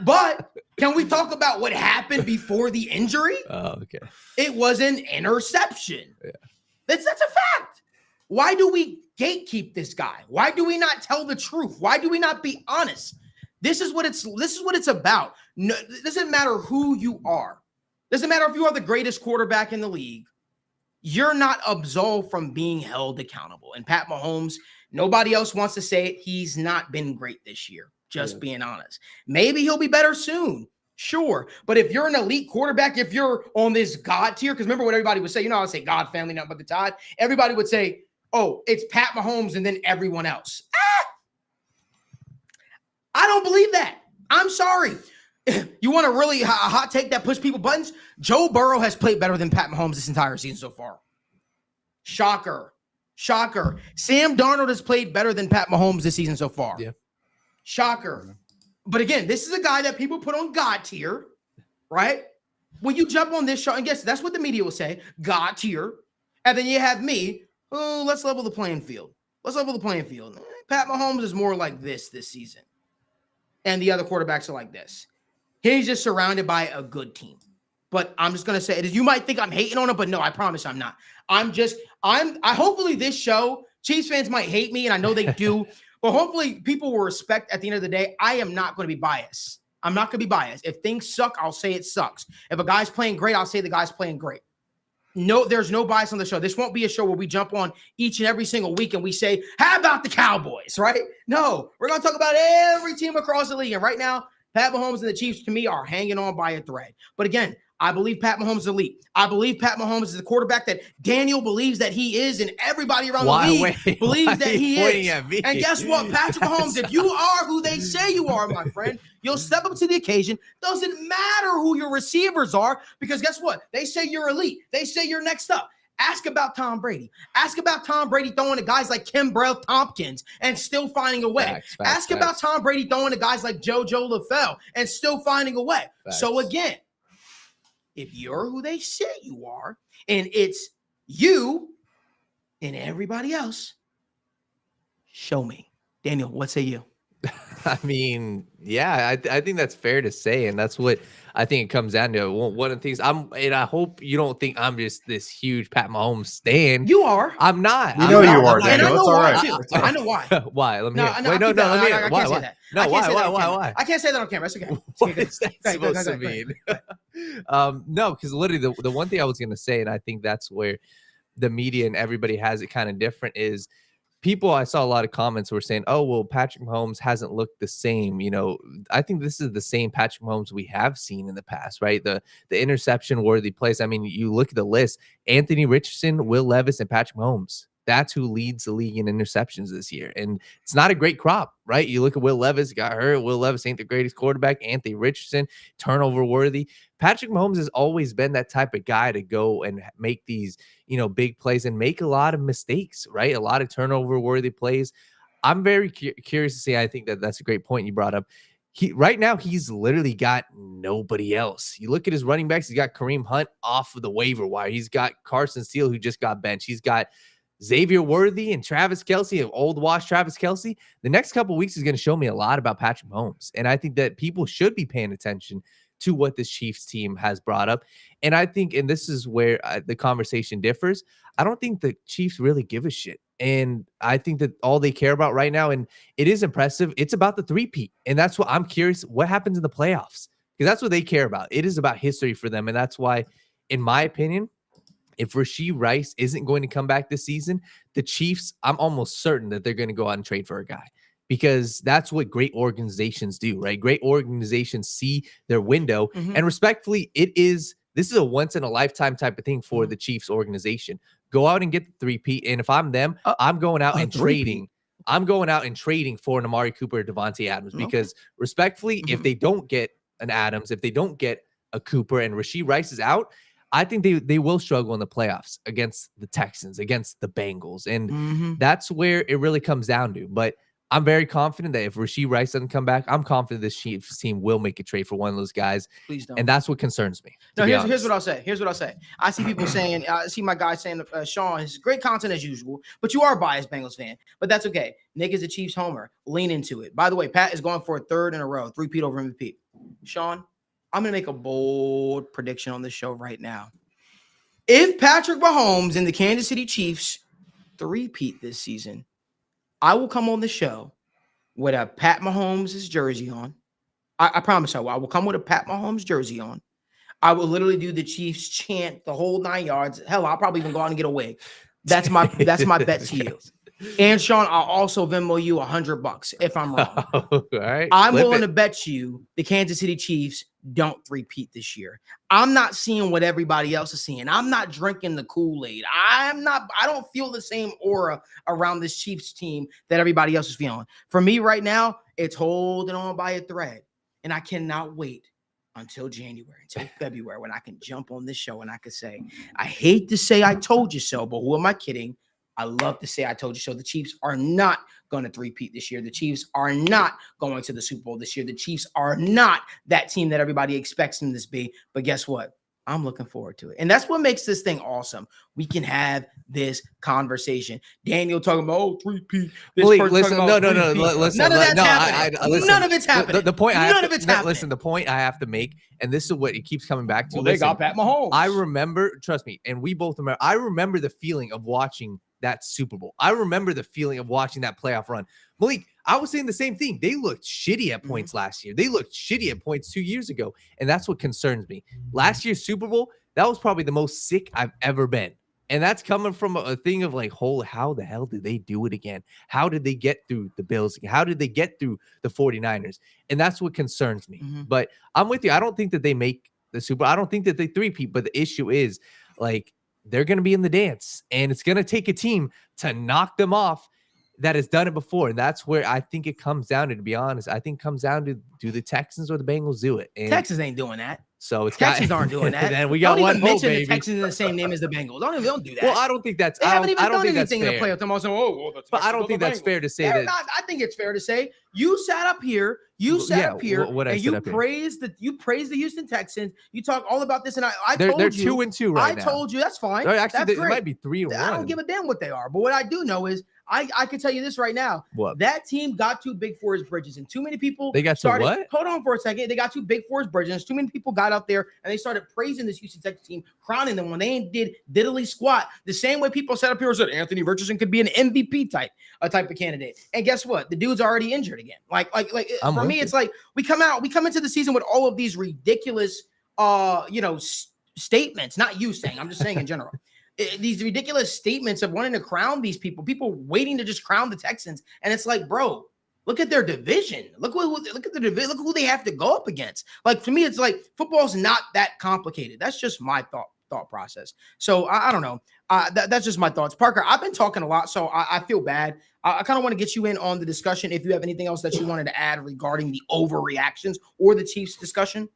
But can we talk about what happened before the injury? Oh, okay. It was an interception. Yeah. That's a fact. Why do we gatekeep this guy? Why do we not tell the truth? Why do we not be honest? This is what it's about. No, it doesn't matter who you are. Doesn't matter if you are the greatest quarterback in the league. You're not absolved from being held accountable. And Pat Mahomes, nobody else wants to say it. He's not been great this year. Just being honest. Maybe he'll be better soon. Sure. But if you're an elite quarterback, if you're on this God tier, because remember what everybody would say, I would say God, family, nothing but the Tide. Everybody would say, oh, it's Pat Mahomes and then everyone else. I don't believe that. I'm sorry. You want a really hot take that push people buttons? Joe Burrow has played better than Pat Mahomes this entire season so far. Shocker. Sam Darnold has played better than Pat Mahomes this season so far. Yeah. Shocker. But again, this is a guy that people put on God tier, right? When you jump on this show, and guess that's what the media will say, God tier. And then you have me, oh, let's level the playing field. Pat Mahomes is more like this season. And the other quarterbacks are like this. He's just surrounded by a good team. But I'm just going to say it. You might think I'm hating on him, but no, I promise I'm not. Hopefully this show, Chiefs fans might hate me, and I know they do. But hopefully people will respect at the end of the day. I am not going to be biased. I'm not going to be biased. If things suck, I'll say it sucks. If a guy's playing great, I'll say the guy's playing great. No, there's no bias on the show. This won't be a show where we jump on each and every single week and we say, how about the Cowboys, right? No, we're going to talk about every team across the league. And right now, Pat Mahomes and the Chiefs, to me, are hanging on by a thread. But again, I believe Pat Mahomes is elite. I believe Pat Mahomes is the quarterback that Daniel believes that he is, and everybody around the league believes that he is. And guess what, Patrick Mahomes, if you are who they say you are, my friend, you'll step up to the occasion. Doesn't matter who your receivers are, because guess what? They say you're elite. They say you're next up. Ask about Tom Brady. Ask about Tom Brady throwing to guys like Kimbrell Tompkins and still finding a way. Ask about Tom Brady throwing to guys like JoJo LaFell and still finding a way. So again, if you're who they say you are, and it's you and everybody else, show me. Daniel, what say you? I mean, yeah, I think that's fair to say, and that's what I think it comes down to. One of the things and I hope you don't think I'm just this huge Pat Mahomes stan. You are. I'm not. We know you are, Daniel. It's all right. I know why. Why? Let me hear. Wait, no, let me hear. Why? No, why? I can't say that on camera. It's okay. What is that supposed to mean? No, because literally the one thing I was going to say, and I think that's where the media and everybody has it kind of different, is I saw a lot of comments were saying, oh, well, Patrick Mahomes hasn't looked the same. I think this is the same Patrick Mahomes we have seen in the past, right? The interception worthy plays. I mean, you look at the list: Anthony Richardson, Will Levis, and Patrick Mahomes. That's who leads the league in interceptions this year. And it's not a great crop, right? You look at Will Levis, got hurt. Will Levis ain't the greatest quarterback. Anthony Richardson, turnover worthy. Patrick Mahomes has always been that type of guy to go and make these, big plays and make a lot of mistakes, right? A lot of turnover worthy plays. I'm very curious to see. I think that's a great point you brought up. Right now, he's literally got nobody else. You look at his running backs, he's got Kareem Hunt off of the waiver wire. He's got Carson Steele, who just got benched. He's got Xavier Worthy and Travis Kelce, of old wash Travis Kelce. The next couple of weeks is going to show me a lot about Patrick Mahomes. And I think that people should be paying attention to what this Chiefs team has brought up. And I think, and this is where the conversation differs, I don't think the Chiefs really give a shit. And I think that all they care about right now, and it is impressive, it's about the three-peat. And that's what I'm curious, what happens in the playoffs? Because that's what they care about. It is about history for them. And that's why, in my opinion, if Rashee Rice isn't going to come back this season, the Chiefs, I'm almost certain that they're going to go out and trade for a guy, because that's what great organizations do, right? Great organizations see their window, and respectfully, this is a once in a lifetime type of thing for the Chiefs organization. Go out and get the three-peat. And if I'm them, I'm going out and trading. I'm going out and trading for an Amari Cooper or Devontae Adams, because respectfully, if they don't get an Adams, if they don't get a Cooper and Rashee Rice is out, I think they will struggle in the playoffs against the Texans, against the Bengals. And that's where it really comes down to. But I'm very confident that if Rashee Rice doesn't come back, I'm confident this Chiefs team will make a trade for one of those guys. Please don't. And that's what concerns me. No, here's what I'll say. I see people saying, I see my guy saying, Sean, it's great content as usual, but you are a biased Bengals fan. But that's okay. Nick is a Chiefs homer. Lean into it. By the way, Pat is going for a third in a row, three-peat over MVP. Sean, I'm going to make a bold prediction on this show right now. If Patrick Mahomes and the Kansas City Chiefs three-peat this season, I will come on the show with a Pat Mahomes' jersey on. I promise I will come with a Pat Mahomes jersey on. I will literally do the Chiefs chant the whole 9 yards. Hell, I'll probably even go out and get a wig. That's my bet to you. And Sean, I'll also Venmo you $100 if I'm wrong. All right. I'm willing to bet you the Kansas City Chiefs don't three-peat this year. I'm not seeing what everybody else is seeing. I'm not drinking the Kool-Aid. I don't feel the same aura around this Chiefs team that everybody else is feeling. For me right now, it's holding on by a thread. And I cannot wait until January, until February, when I can jump on this show and I can say, I hate to say I told you so, but who am I kidding? I love to say I told you so. The Chiefs are not going to three-peat this year. The Chiefs are not going to the Super Bowl this year. The Chiefs are not that team that everybody expects them to be. But guess what? I'm looking forward to it. And that's what makes this thing awesome. We can have this conversation. Daniel talking about, three-peat. Listen, no. Listen, none of that's happening. None of it's happening. The point none of it's happening. Listen, the point I have to make, and this is what it keeps coming back to. Well, they got Pat Mahomes. I remember, trust me, and we both remember, I remember the feeling of watching that Super Bowl. I remember the feeling of watching that playoff run. Malik, I was saying the same thing. They looked shitty at points last year. They looked shitty at points 2 years ago. And that's what concerns me. Last year's Super Bowl, that was probably the most sick I've ever been. And that's coming from a thing of like, how the hell did they do it again? How did they get through the Bills? How did they get through the 49ers? And that's what concerns me. But I'm with you. I don't think that they make the Super Bowl. I don't think that they three-peat. But the issue is, like, they're going to be in the dance, and it's going to take a team to knock them off that has done it before. And that's where I think it comes down to be honest. I think it comes down to, do the Texans or the Bengals do it? And Texans ain't doing that. So it's Texans aren't doing that. Then we got don't one even mention baby. the Texans in the same name as the Bengals. Don't do that. Well, I don't think that's. They haven't even done think anything in the fair. playoffs. I'm also, But I don't think that's fair to say that. I think it's fair to say you sat up here. You sat up here and you praised the Houston Texans. You talk all about this, and I told you they're 2-2 right now. I told you that's fine. Actually, they might be 3-1. I don't give a damn what they are. But what I do know is I can tell you this right now. What? That team got too big for his bridges, and too many people. They got started, what? Hold on for a second. They got too big for his bridges. Too many people got out there and they started praising this Houston Texans team, crowning them when they ain't did diddly squat. The same way people sat up here and said Anthony Richardson could be an MVP type of candidate. And guess what? The dude's already injured again. Like for me, it's like we come into the season with all of these ridiculous statements. Not you saying, I'm just saying in general. these ridiculous statements of wanting to crown these people waiting to just crown the Texans. And it's like, bro, look at their division. Look at the division. Look who they have to go up against. Like, to me, it's like football's not that complicated. That's just my thought process. So I don't know. That's just my thoughts. Parker, I've been talking a lot, so I feel bad. I kind of want to get you in on the discussion if you have anything else that you wanted to add regarding the overreactions or the Chiefs discussion.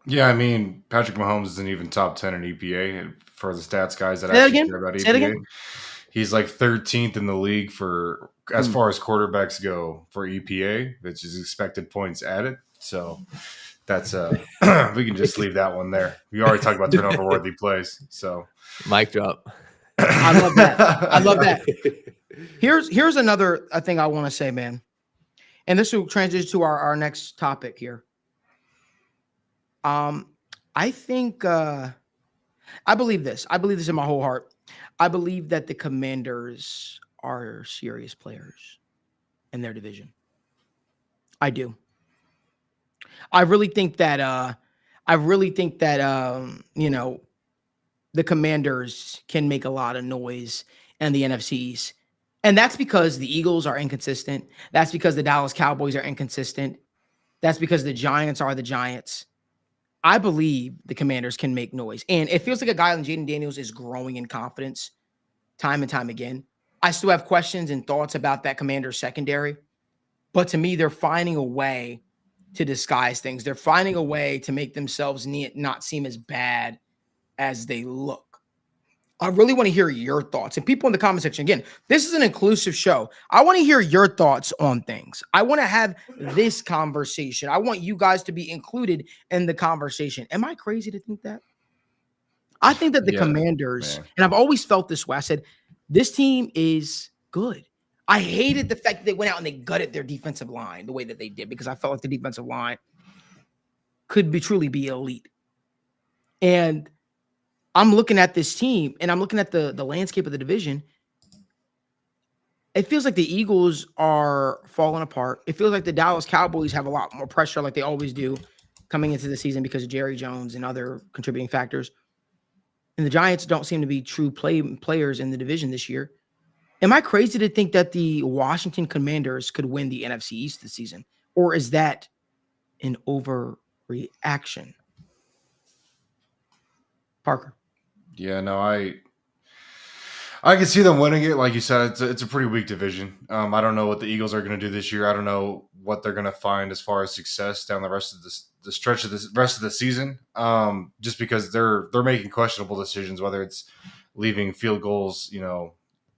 Yeah, I mean, Patrick Mahomes isn't even top 10 in EPA for the stats guys that Say that actually again? care about Say it EPA. again? He's like 13th in the league for as far as quarterbacks go for EPA, which is expected points added. So that's we can just leave that one there. We already talked about turnover worthy plays. So Mic drop. I love that. I love that. Here's another thing I want to say, man. And this will transition to our next topic here. I think I believe this. I believe this in my whole heart. I believe that the Commanders are serious players in their division. I do. I really think that you know, the Commanders can make a lot of noise in the NFCs. And that's because the Eagles are inconsistent. That's because the Dallas Cowboys are inconsistent. That's because the Giants are the Giants. I believe the Commanders can make noise. And it feels like a guy like Jaden Daniels is growing in confidence time and time again. I still have questions and thoughts about that Commanders secondary. But to me, they're finding a way to disguise things. They're finding a way to make themselves not seem as bad as they look. I really want to hear your thoughts. And people in the comment section, again, this is an inclusive show. I want to hear your thoughts on things. I want to have this conversation. I want you guys to be included in the conversation. Am I crazy to think that? I think that the Commanders, and I've always felt this way. I said, this team is good. I hated the fact that they went out and they gutted their defensive line the way that they did, because I felt like the defensive line could truly be elite. And I'm looking at this team and I'm looking at the landscape of the division. It feels like the Eagles are falling apart. It feels like the Dallas Cowboys have a lot more pressure, like they always do, coming into the season because of Jerry Jones and other contributing factors. And the Giants don't seem to be true players in the division this year. Am I crazy to think that the Washington Commanders could win the NFC East this season? Or is that an overreaction? Parker. Yeah, no, I can see them winning it. Like you said, it's a pretty weak division. I don't know what the Eagles are going to do this year. I don't know what they're going to find as far as success down the rest of the stretch of the rest of the season. Just because they're making questionable decisions, whether it's leaving field goals,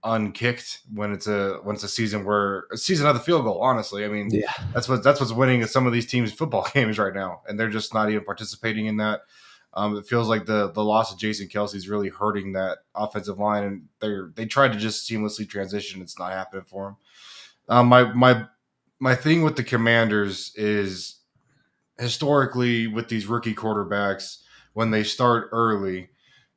unkicked when it's a season of the field goal. Honestly, I mean, Yeah. that's what's winning some of these teams' football games right now, and they're just not even participating in that. It feels like the loss of Jason Kelce is really hurting that offensive line, and they tried to just seamlessly transition. It's not happening for them. My thing with the Commanders is, historically with these rookie quarterbacks, when they start early,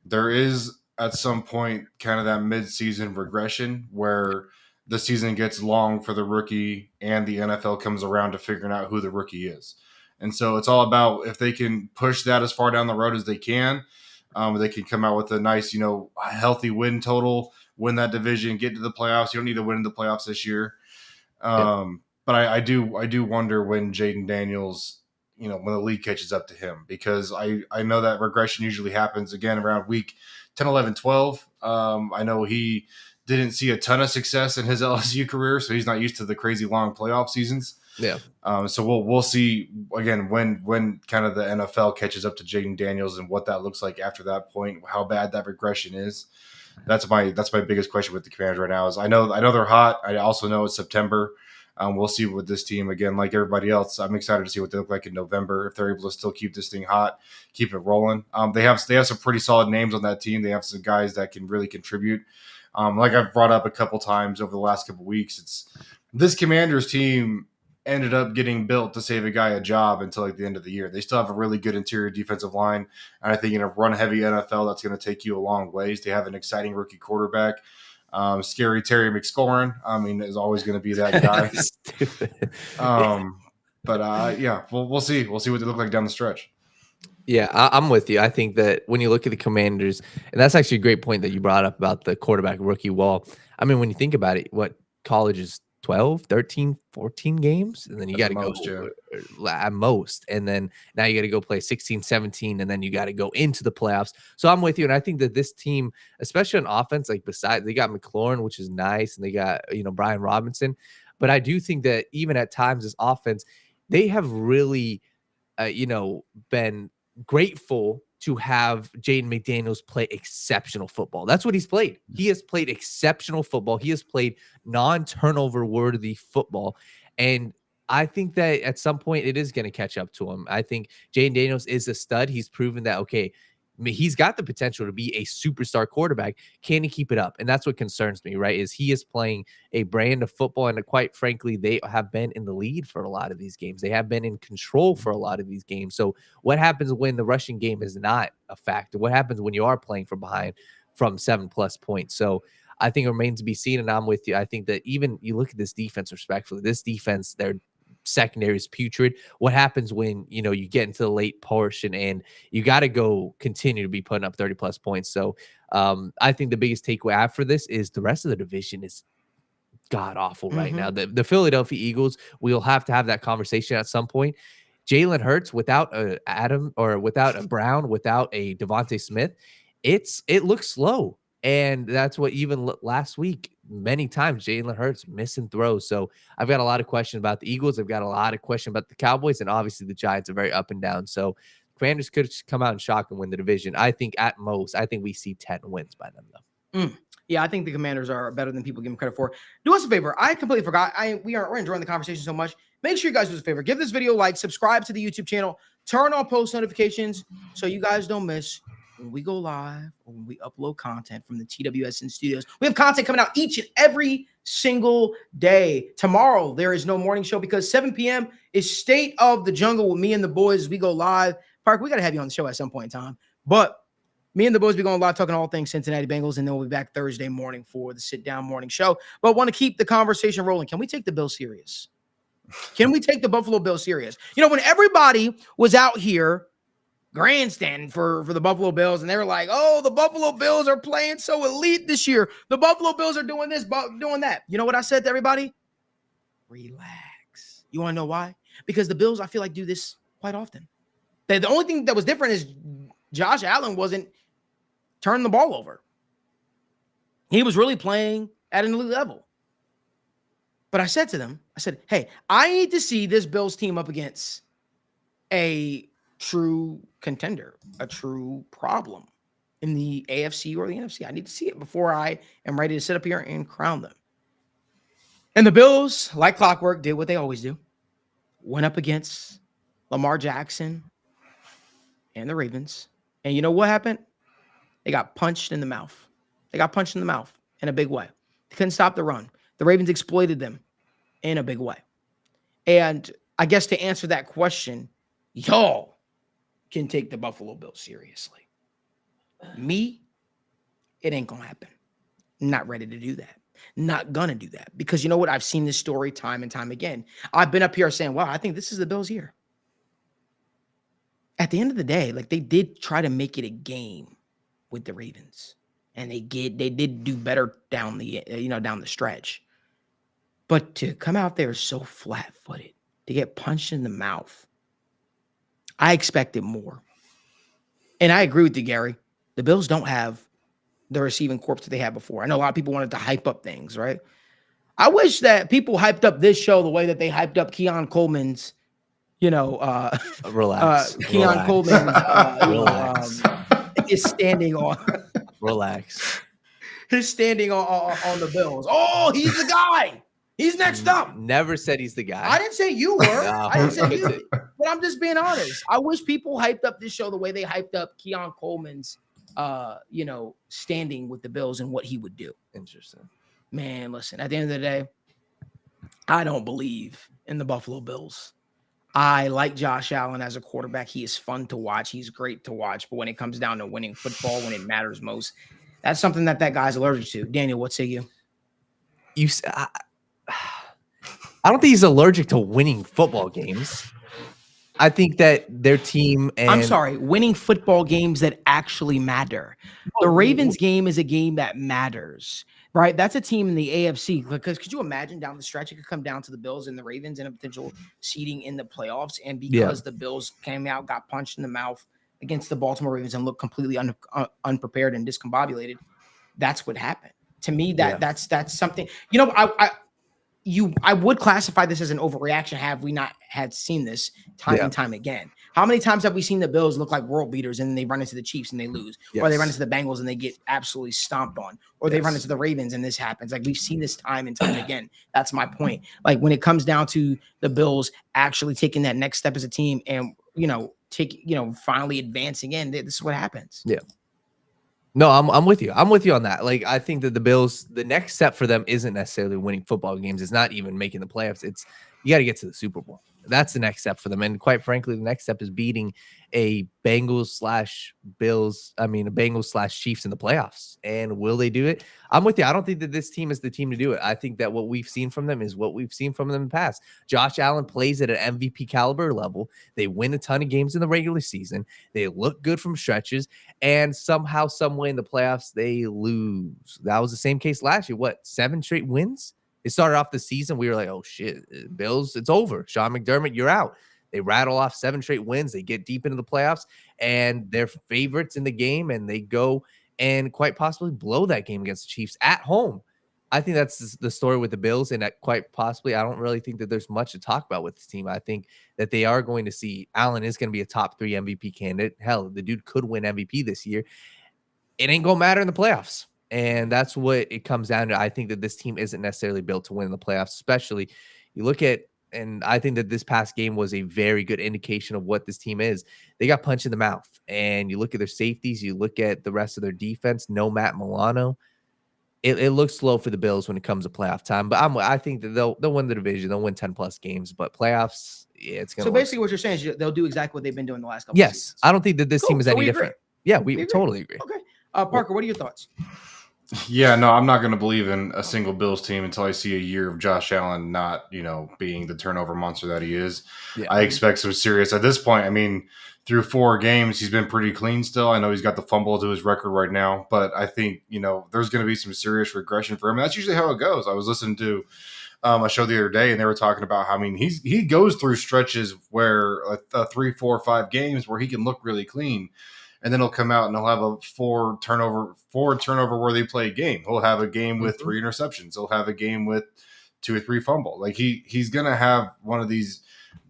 there is at some point kind of that mid-season regression where the season gets long for the rookie and the NFL comes around to figuring out who the rookie is. And so it's all about, if they can push that as far down the road as they can, they can come out with a nice, healthy win total, win that division, get to the playoffs. You don't need to win in the playoffs this year. But I do wonder when Jaden Daniels, when the league catches up to him, because I know that regression usually happens again around week 10, 11, 12. I know he didn't see a ton of success in his LSU career, so he's not used to the crazy long playoff seasons. Yeah. So we'll see again when kind of the NFL catches up to Jaden Daniels and what that looks like after that point, how bad that regression is. That's my biggest question with the Commanders right now. Is I know they're hot. I also know it's September. We'll see with this team again, like everybody else. I'm excited to see what they look like in November, if they're able to still keep this thing hot, keep it rolling. They have some pretty solid names on that team. They have some guys that can really contribute. Like I've brought up a couple times over the last couple weeks, it's this Commanders team ended up getting built to save a guy a job until like the end of the year. They still have a really good interior defensive line. And I think in a run-heavy NFL, that's going to take you a long ways. They have an exciting rookie quarterback. Scary Terry McScorin, is always going to be that guy. But we'll see. We'll see what they look like down the stretch. Yeah, I'm with you. I think that when you look at the Commanders, and that's actually a great point that you brought up about the quarterback rookie wall. I mean, when you think about it, what college is 12, 13, 14 games, and then you At got the to go most, yeah. at most, and then now you got to go play 16, 17, and then you got to go into the playoffs. So I'm with you, and I think that this team, especially on offense, like besides they got McLaurin, which is nice, and they got Brian Robinson, but I do think that even at times this offense, they have really been grateful to have Jaden McDaniels play exceptional football. That's what he's played. He has played exceptional football. He has played non-turnover worthy football. And I think that at some point it is going to catch up to him. I think Jaden Daniels is a stud. He's proven that, okay, I mean, he's got the potential to be a superstar quarterback. Can he keep it up? And that's what concerns me, right? Is he is playing a brand of football, and quite frankly, they have been in the lead for a lot of these games. They have been in control for a lot of these games. So what happens when the rushing game is not a factor? What happens when you are playing from behind from 7+ points? So I think it remains to be seen, and I'm with you. I think that even you look at this defense respectfully, this defense, they're secondary is putrid. What happens when you get into the late portion and you got to go continue to be putting up 30+ points? So I think the biggest takeaway I have for this is the rest of the division is god awful right now. The Philadelphia Eagles, we'll have to have that conversation at some point. Jalen Hurts without a Adam or without a Brown, without a Devontae Smith, it looks slow. And that's what even last week, many times Jalen Hurts missing throws. So I've got a lot of questions about the Eagles. I've got a lot of questions about the Cowboys, and obviously the Giants are very up and down. So Commanders could come out and shock and win the division. I think at most, we see 10 wins by them though. Yeah, I think the Commanders are better than people give them credit for. Do us a favor. I completely forgot. We're enjoying the conversation so much. Make sure you guys do us a favor. Give this video a like, subscribe to the YouTube channel, turn on post notifications so you guys don't miss when we go live or when we upload content from the TWSN studios. We have content coming out each and every single day. Tomorrow, there is no morning show because 7 p.m. is State of the Jungle with me and the boys as we go live. Park, we got to have you on the show at some point in time. But me and the boys be going live talking all things Cincinnati Bengals, and then we'll be back Thursday morning for the sit-down morning show. But want to keep the conversation rolling. Can we take the Bills serious? Can we take the Buffalo Bills serious? When everybody was out here grandstanding for the Buffalo Bills, and they were like, oh, the Buffalo Bills are playing so elite this year. The Buffalo Bills are doing this, doing that. You know what I said to everybody? Relax. You want to know why? Because the Bills, I feel like, do this quite often. The only thing that was different is Josh Allen wasn't turning the ball over. He was really playing at an elite level. But I said to them, hey, I need to see this Bills team up against a true contender, a true problem in the AFC or the NFC. I need to see it before I am ready to sit up here and crown them. And the Bills, like clockwork, did what they always do. Went up against Lamar Jackson and the Ravens. And you know what happened? They got punched in the mouth. They got punched in the mouth in a big way. They couldn't stop the run. The Ravens exploited them in a big way. And I guess to answer that question, y'all can take the Buffalo Bills seriously. Me, it ain't going to happen. Not ready to do that. Not going to do that. Because you know what? I've seen this story time and time again. I've been up here saying, wow, I think this is the Bills' year. At the end of the day, like, they did try to make it a game with the Ravens, and they did do better down the stretch. But to come out there so flat-footed, to get punched in the mouth, I expected more. And I agree with you, Gary. The Bills don't have the receiving corps that they had before. I know a lot of people wanted to hype up things, right? I wish that people hyped up this show the way that they hyped up Keon Coleman's, relax. Keon Coleman Relax. is standing on. Relax. He's standing on the Bills. Oh, he's the guy. He's next up. Never said he's the guy. I didn't say you were. No. I didn't say you. But I'm just being honest. I wish people hyped up this show the way they hyped up Keon Coleman's, standing with the Bills and what he would do. Interesting. Man, listen, at the end of the day, I don't believe in the Buffalo Bills. I like Josh Allen as a quarterback. He is fun to watch. He's great to watch. But when it comes down to winning football, when it matters most, that's something that guy's allergic to. Daniel, what say you? I don't think he's allergic to winning football games. I think that their team and I'm sorry, winning football games that actually matter. The Ravens game is a game that matters, right? That's a team in the AFC. Because could you imagine down the stretch, it could come down to the Bills and the Ravens and a potential seeding in the playoffs. And because the Bills came out, got punched in the mouth against the Baltimore Ravens and looked completely unprepared and discombobulated, that's what happened. To me, that's something, I would classify this as an overreaction have we not had seen this time and time again. How many times have we seen the Bills look like world beaters and then they run into the Chiefs and they lose, or they run into the Bengals and they get absolutely stomped on, or they run into the Ravens and this happens? Like, we've seen this time and time again. That's my point. Like, when it comes down to the Bills actually taking that next step as a team and finally advancing in, this is what happens. Yeah. No, I'm with you. I'm with you on that. Like, I think that the Bills, the next step for them isn't necessarily winning football games. It's not even making the playoffs. It's you got to get to the Super Bowl. That's the next step for them. And quite frankly, the next step is beating a Bengals/Chiefs in the playoffs. And will they do it? I'm with you. I don't think that this team is the team to do it. I think that what we've seen from them is what we've seen from them in the past. Josh Allen plays at an MVP caliber level. They win a ton of games in the regular season. They look good from stretches. And somehow, some way in the playoffs, they lose. That was the same case last year. What, 7 straight wins? It started off the season. We were like, oh, shit, Bills, it's over. Sean McDermott, you're out. They rattle off 7 straight wins. They get deep into the playoffs, and they're favorites in the game, and they go and quite possibly blow that game against the Chiefs at home. I think that's the story with the Bills, and that quite possibly, I don't really think that there's much to talk about with this team. I think that they are going to see Allen is going to be a top 3 MVP candidate. Hell, the dude could win MVP this year. It ain't going to matter in the playoffs. And that's what it comes down to. I think that this team isn't necessarily built to win in the playoffs, especially you look at, and I think that this past game was a very good indication of what this team is. They got punched in the mouth, and you look at their safeties, you look at the rest of their defense, no Matt Milano. It looks slow for the Bills when it comes to playoff time, but I think that they'll win the division. They'll win 10+ games, but playoffs, it's going to. So basically what you're saying is they'll do exactly what they've been doing the last couple of seasons. I don't think that this team is any different. Yeah, we totally agree. Okay. Parker, what are your thoughts? Yeah, no, I'm not going to believe in a single Bills team until I see a year of Josh Allen not, being the turnover monster that he is. Yeah. I expect some serious at this point. I mean, through 4 games, he's been pretty clean still. I know he's got the fumble to his record right now, but I think, there's going to be some serious regression for him. And that's usually how it goes. I was listening to a show the other day, and they were talking about how, he goes through stretches where 3, 4, 5 games where he can look really clean. And then he'll come out and he'll have a 4 turnover worthy play game. He'll have a game with 3 interceptions. He'll have a game with 2 or 3 fumble. Like he's gonna have one of these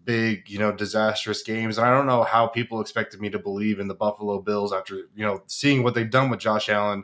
big, disastrous games. And I don't know how people expected me to believe in the Buffalo Bills after, seeing what they've done with Josh Allen.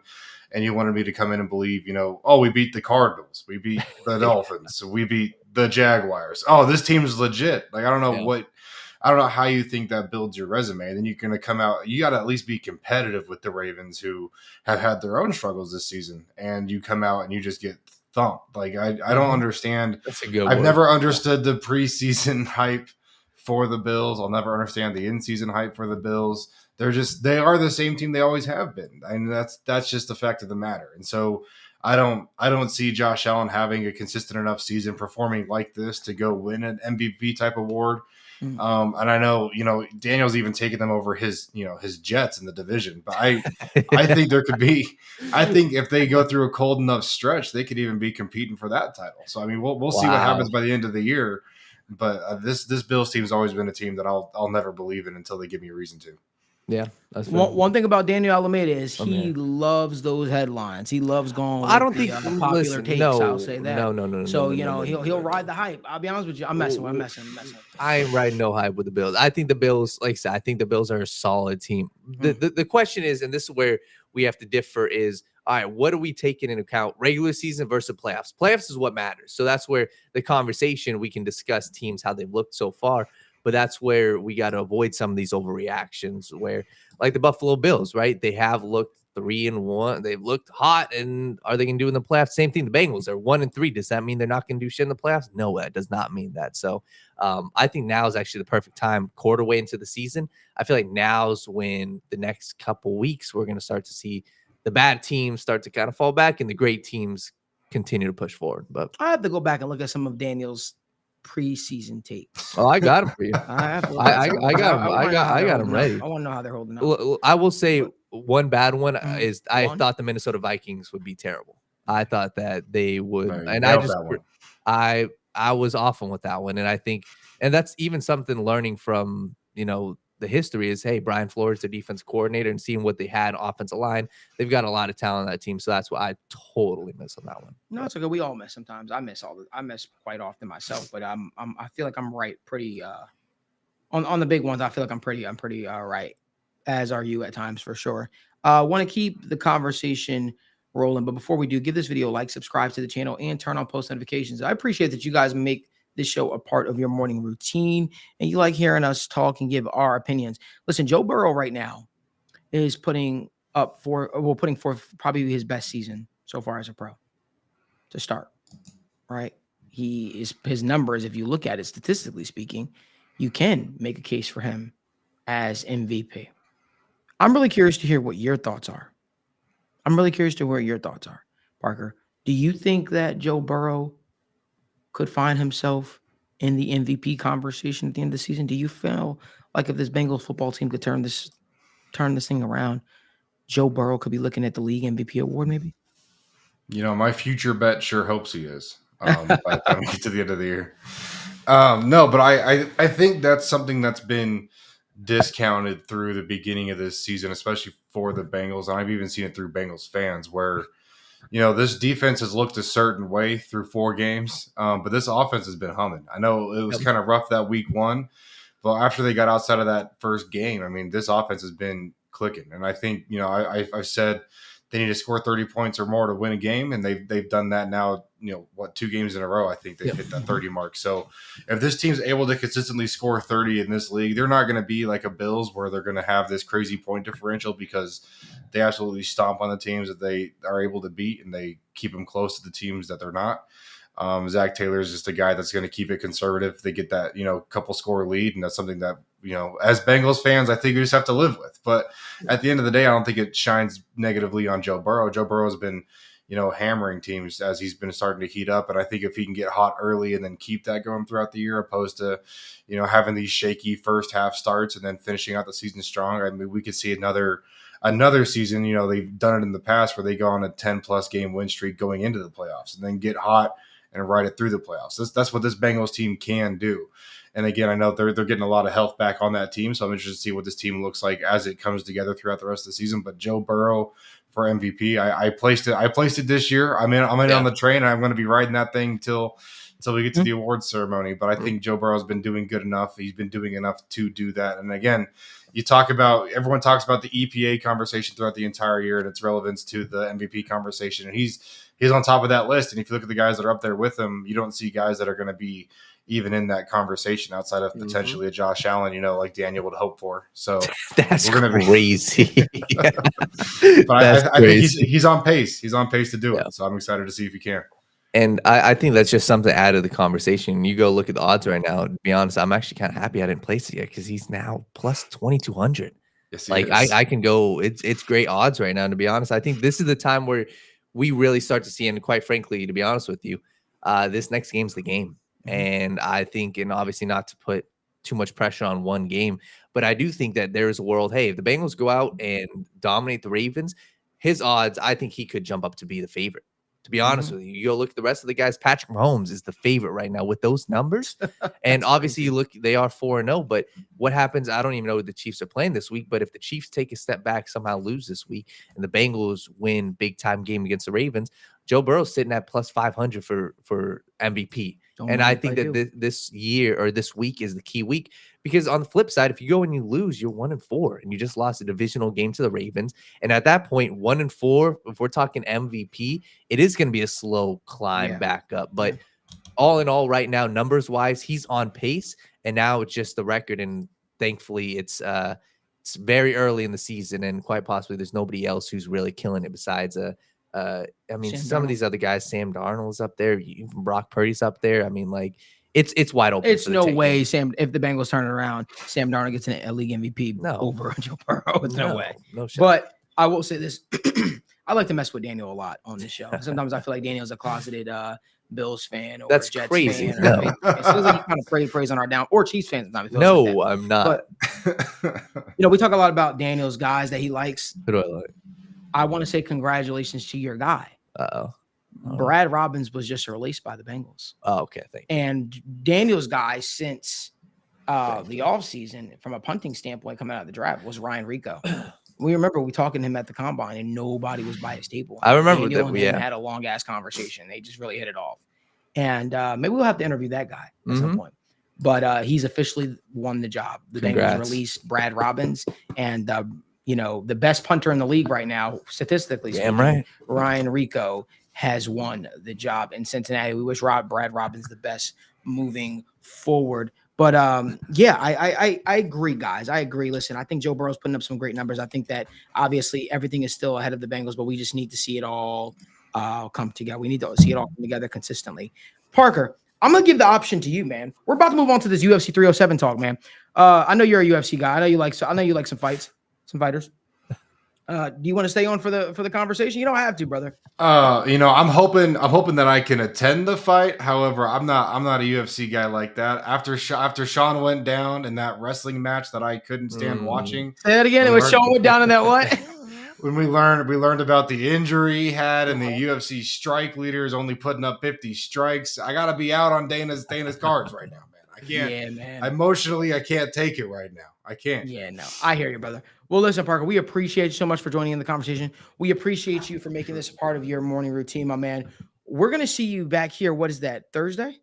And you wanted me to come in and believe, we beat the Cardinals, we beat the Dolphins, we beat the Jaguars. Oh, this team's legit. Like I don't know how you think that builds your resume. And then you're going to come out, you got to at least be competitive with the Ravens who have had their own struggles this season. And you come out and you just get thumped. Like, I don't understand. That's a good I've word. never understood the preseason hype for the Bills. I'll never understand the in-season hype for the Bills. They are the same team they always have been. And that's just the fact of the matter. And so I don't see Josh Allen having a consistent enough season performing like this to go win an MVP type award. And I know, Daniel's even taken them over his Jets in the division, but I think there could be, I think if they go through a cold enough stretch, they could even be competing for that title. So, we'll see what happens by the end of the year, but this Bills team has always been a team that I'll never believe in until they give me a reason to. Yeah, that's one thing about Daniel Alameda is he loves those headlines. He loves going. I don't think popular takes. I'll say that. No. So he'll ride the hype. I'll be honest with you. I'm messing. I ain't riding no hype with the Bills. I think the Bills, like I said, I think the Bills are a solid team. The question is, and this is where we have to differ, is all right, what are we taking into account? Regular season versus playoffs. Playoffs is what matters. So that's where the conversation, we can discuss teams, how they've looked so far. But that's where we got to avoid some of these overreactions where, like the Buffalo Bills, right? They have looked 3-1. They've looked hot. And are they going to do in the playoffs? Same thing. The Bengals are 1-3. Does that mean they're not going to do shit in the playoffs? No, that does not mean that. So I think now is actually the perfect time, quarter way into the season. I feel like now's when the next couple weeks we're going to start to see the bad teams start to kind of fall back and the great teams continue to push forward. But I have to go back and look at some of Daniel's preseason takes. Oh, I got him for you. I got him ready. I want to know how they're holding up. I will say But- one bad one is I One? thought the Minnesota Vikings would be terrible. I thought that they would, No, you and nailed that one. I was off on with that one, and I think, and that's even something learning from the history is, hey, Brian Flores, the defense coordinator, and seeing what they had offensive line, they've got a lot of talent on that team, so that's why I totally miss on that one. No, it's okay. We all miss sometimes. I miss quite often myself, but I feel like I'm right pretty on the big ones. I feel like I'm pretty right, as are you at times for sure. Want to keep the conversation rolling, but before we do, give this video a like, subscribe to the channel, and turn on post notifications. I appreciate that you guys make this show a part of your morning routine, and you like hearing us talk and give our opinions. Listen, Joe Burrow right now is putting forth probably his best season so far as a pro to start, right? His numbers, if you look at it statistically speaking, you can make a case for him as MVP. I'm really curious to hear what your thoughts are. Parker. Do you think that Joe Burrow could find himself in the MVP conversation at the end of the season? Do you feel like if this Bengals football team could turn this thing around, Joe Burrow could be looking at the league MVP award maybe? My future bet sure hopes he is by the time we get to the end of the year. No, but I think that's something that's been discounted through the beginning of this season, especially for the Bengals. And I've even seen it through Bengals fans where, this defense has looked a certain way through 4 games, but this offense has been humming. I know it was kind of rough that week 1, but after they got outside of that first game, I mean, this offense has been clicking. And I think, I've said they need to score 30 points or more to win a game, and they've done that now, 2 games in a row. I think they've hit that 30 mark. So if this team's able to consistently score 30 in this league, they're not going to be like a Bills where they're going to have this crazy point differential, because they absolutely stomp on the teams that they are able to beat, and they keep them close to the teams that they're not. Zach Taylor is just a guy that's going to keep it conservative. They get that, couple score lead, and that's something that, as Bengals fans, I think we just have to live with. But at the end of the day, I don't think it shines negatively on Joe Burrow. Joe Burrow has been, hammering teams as he's been starting to heat up. And I think if he can get hot early and then keep that going throughout the year, opposed to, having these shaky first half starts and then finishing out the season strong, I mean, we could see another season. They've done it in the past where they go on a 10+ game win streak going into the playoffs and then get hot and ride it through the playoffs. That's what this Bengals team can do. And again, I know they're getting a lot of health back on that team, so I'm interested to see what this team looks like as it comes together throughout the rest of the season. But Joe Burrow for MVP, I placed it this year. I'm in on the train, and I'm going to be riding that thing till we get to the awards ceremony. But I think Joe Burrow's been doing good enough. He's been doing enough to do that. And again, everyone talks about the EPA conversation throughout the entire year and its relevance to the MVP conversation. And he's on top of that list. And if you look at the guys that are up there with him, you don't see guys that are going to be even in that conversation outside of potentially a Josh Allen, like Daniel would hope for. So that's crazy. But I think he's on pace. He's on pace to do it. So I'm excited to see if he can. And I think that's just something out of the conversation. You go look at the odds right now. To be honest, I'm actually kind of happy I didn't place it yet, because he's now plus 2,200. Yes, I can go. It's great odds right now. And to be honest, I think this is the time where we really start to see. And quite frankly, to be honest with you, this next game's the game. And I think, and obviously not to put too much pressure on one game, but I do think that there's a world. Hey, if the Bengals go out and dominate the Ravens, his odds, I think he could jump up to be the favorite. To be honest with you, you go look at the rest of the guys. Patrick Mahomes is the favorite right now with those numbers. And obviously, you look, they are 4-0. But what happens? I don't even know what the Chiefs are playing this week. But if the Chiefs take a step back, somehow lose this week, and the Bengals win big time game against the Ravens, Joe Burrow's sitting at plus 500 for MVP. And I think that this year or this week is the key week, because on the flip side, if you go and you lose, you're 1-4 and you just lost a divisional game to the Ravens. And at that point, 1-4, if we're talking MVP, it is going to be a slow climb back up. But all in all, right now, numbers wise, he's on pace. And now it's just the record. And thankfully, it's very early in the season, and quite possibly there's nobody else who's really killing it besides I mean, some of these other guys, Sam Darnold's up there, even Brock Purdy's up there. I mean, like, it's wide open. It's no way, Sam. If the Bengals turn it around, Sam Darnold gets a league MVP over Joe Burrow. It's no way. No shot. But I will say this: I like to mess with Daniel a lot on this show. Sometimes I feel like Daniel's a closeted Bills fan or That's Jets crazy. fan. No. It feels like you're trying to praise on our down or Chiefs fans. It feels like No, that. I'm not. But we talk a lot about Daniel's guys that he likes. Who do I like? I want to say congratulations to your guy. Uh-oh. Brad Robbins was just released by the Bengals. Oh, okay. Thank you. And Daniel's guy since the offseason, from a punting standpoint, coming out of the draft, was Ryan Rico. We remember we talking to him at the combine, and nobody was by his table. I remember Daniel that. and him had a long ass conversation. They just really hit it off. And maybe we'll have to interview that guy at some point. But he's officially won the job. The Bengals released Brad Robbins, and the best punter in the league right now, statistically speaking, right. Ryan Rico has won the job in Cincinnati. We wish Brad Robbins the best moving forward. But I agree, guys. I agree. Listen, I think Joe Burrow's putting up some great numbers. I think that obviously everything is still ahead of the Bengals, but we just need to see it all come together. We need to see it all come together consistently. Parker, I'm gonna give the option to you, man. We're about to move on to this UFC 307 talk, man. I know you're a UFC guy. I know you like some fights, some fighters. Do you want to stay on for the conversation? You don't have to, brother. I'm hoping that I can attend the fight. However, I'm not a UFC guy like that. After Sean went down in that wrestling match that I couldn't stand watching. Say that again. It was Sean went down in that what? When we learned about the injury he had and the UFC strike leaders only putting up 50 strikes. I gotta be out on Dana's cards right now, man. I can't. Yeah, man. Emotionally, I can't take it right now. I can't. Yeah, no. I hear you, brother. Well, listen, Parker, we appreciate you so much for joining in the conversation. We appreciate you for making this a part of your morning routine, my man. We're going to see you back here. What is that, Thursday?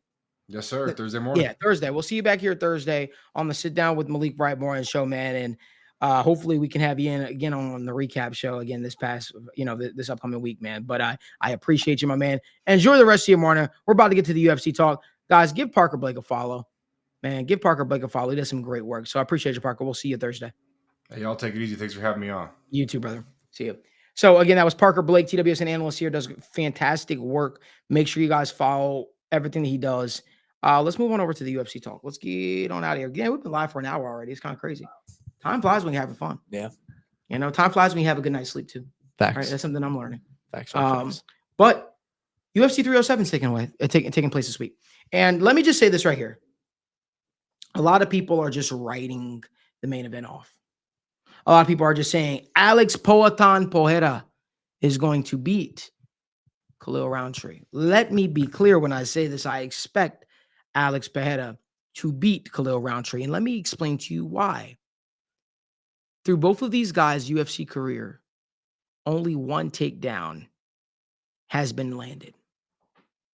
Yes, sir. Thursday morning. Yeah, Thursday. We'll see you back here Thursday on the Sit Down with Malik Wright morning show, man. And hopefully we can have you in again on the recap show again this upcoming week, man. But I appreciate you, my man. Enjoy the rest of your morning. We're about to get to the UFC talk. Guys, give Parker Blake a follow. Man, give Parker Blake a follow. He does some great work. So I appreciate you, Parker. We'll see you Thursday. Hey, y'all take it easy. Thanks for having me on. You too, brother. See you. So again, that was Parker Blake, TWSN analyst here, does fantastic work. Make sure you guys follow everything that he does. Let's move on over to the UFC talk. Let's get on out of here. Again, we've been live for an hour already. It's kind of crazy. Time flies when you're having fun. Yeah. Time flies when you have a good night's sleep too. Facts. Right? That's something I'm learning. Facts. But UFC 307 is taking place this week. And let me just say this right here. A lot of people are just writing the main event off. A lot of people are just saying Alex Poatan Pereira is going to beat Khalil Roundtree. Let me be clear when I say this. I expect Alex Pereira to beat Khalil Roundtree. And let me explain to you why. Through both of these guys' UFC career, only one takedown has been landed.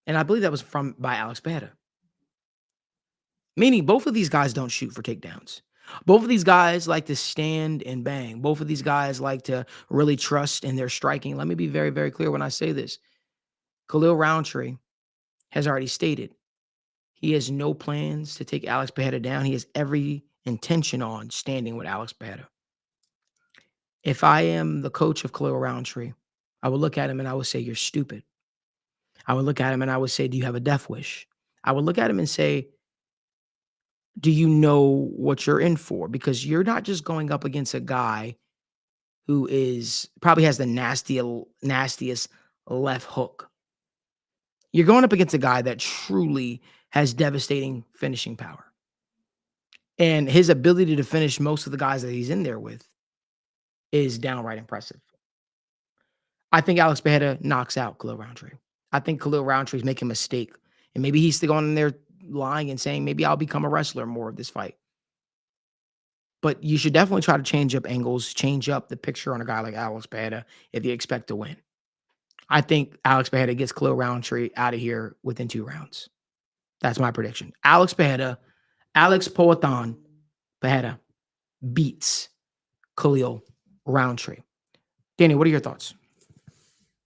And I believe that was by Alex Pereira. Meaning both of these guys don't shoot for takedowns. Both of these guys like to stand and bang. Both of these guys like to really trust in their striking. Let me be very, very clear when I say this. Khalil Roundtree has already stated he has no plans to take Alex Pereira down. He has every intention on standing with Alex Pereira. If I am the coach of Khalil Roundtree, I would look at him and I would say, you're stupid. I would look at him and I would say, do you have a death wish? I would look at him and say, do you know what you're in for? Because you're not just going up against a guy who probably has the nastiest left hook. You're going up against a guy that truly has devastating finishing power. And his ability to finish most of the guys that he's in there with is downright impressive. I think Alex Pereira knocks out Khalil Roundtree. I think Khalil Roundtree is making a mistake. And maybe he's still going in there lying and saying, maybe I'll become a wrestler more of this fight. But you should definitely try to change up angles, change up the picture on a guy like Alex Pereira if you expect to win. I think Alex Pereira gets Khalil Roundtree out of here within 2 rounds. That's my prediction. Alex Poatan Pereira beats Khalil Roundtree. Danny, what are your thoughts?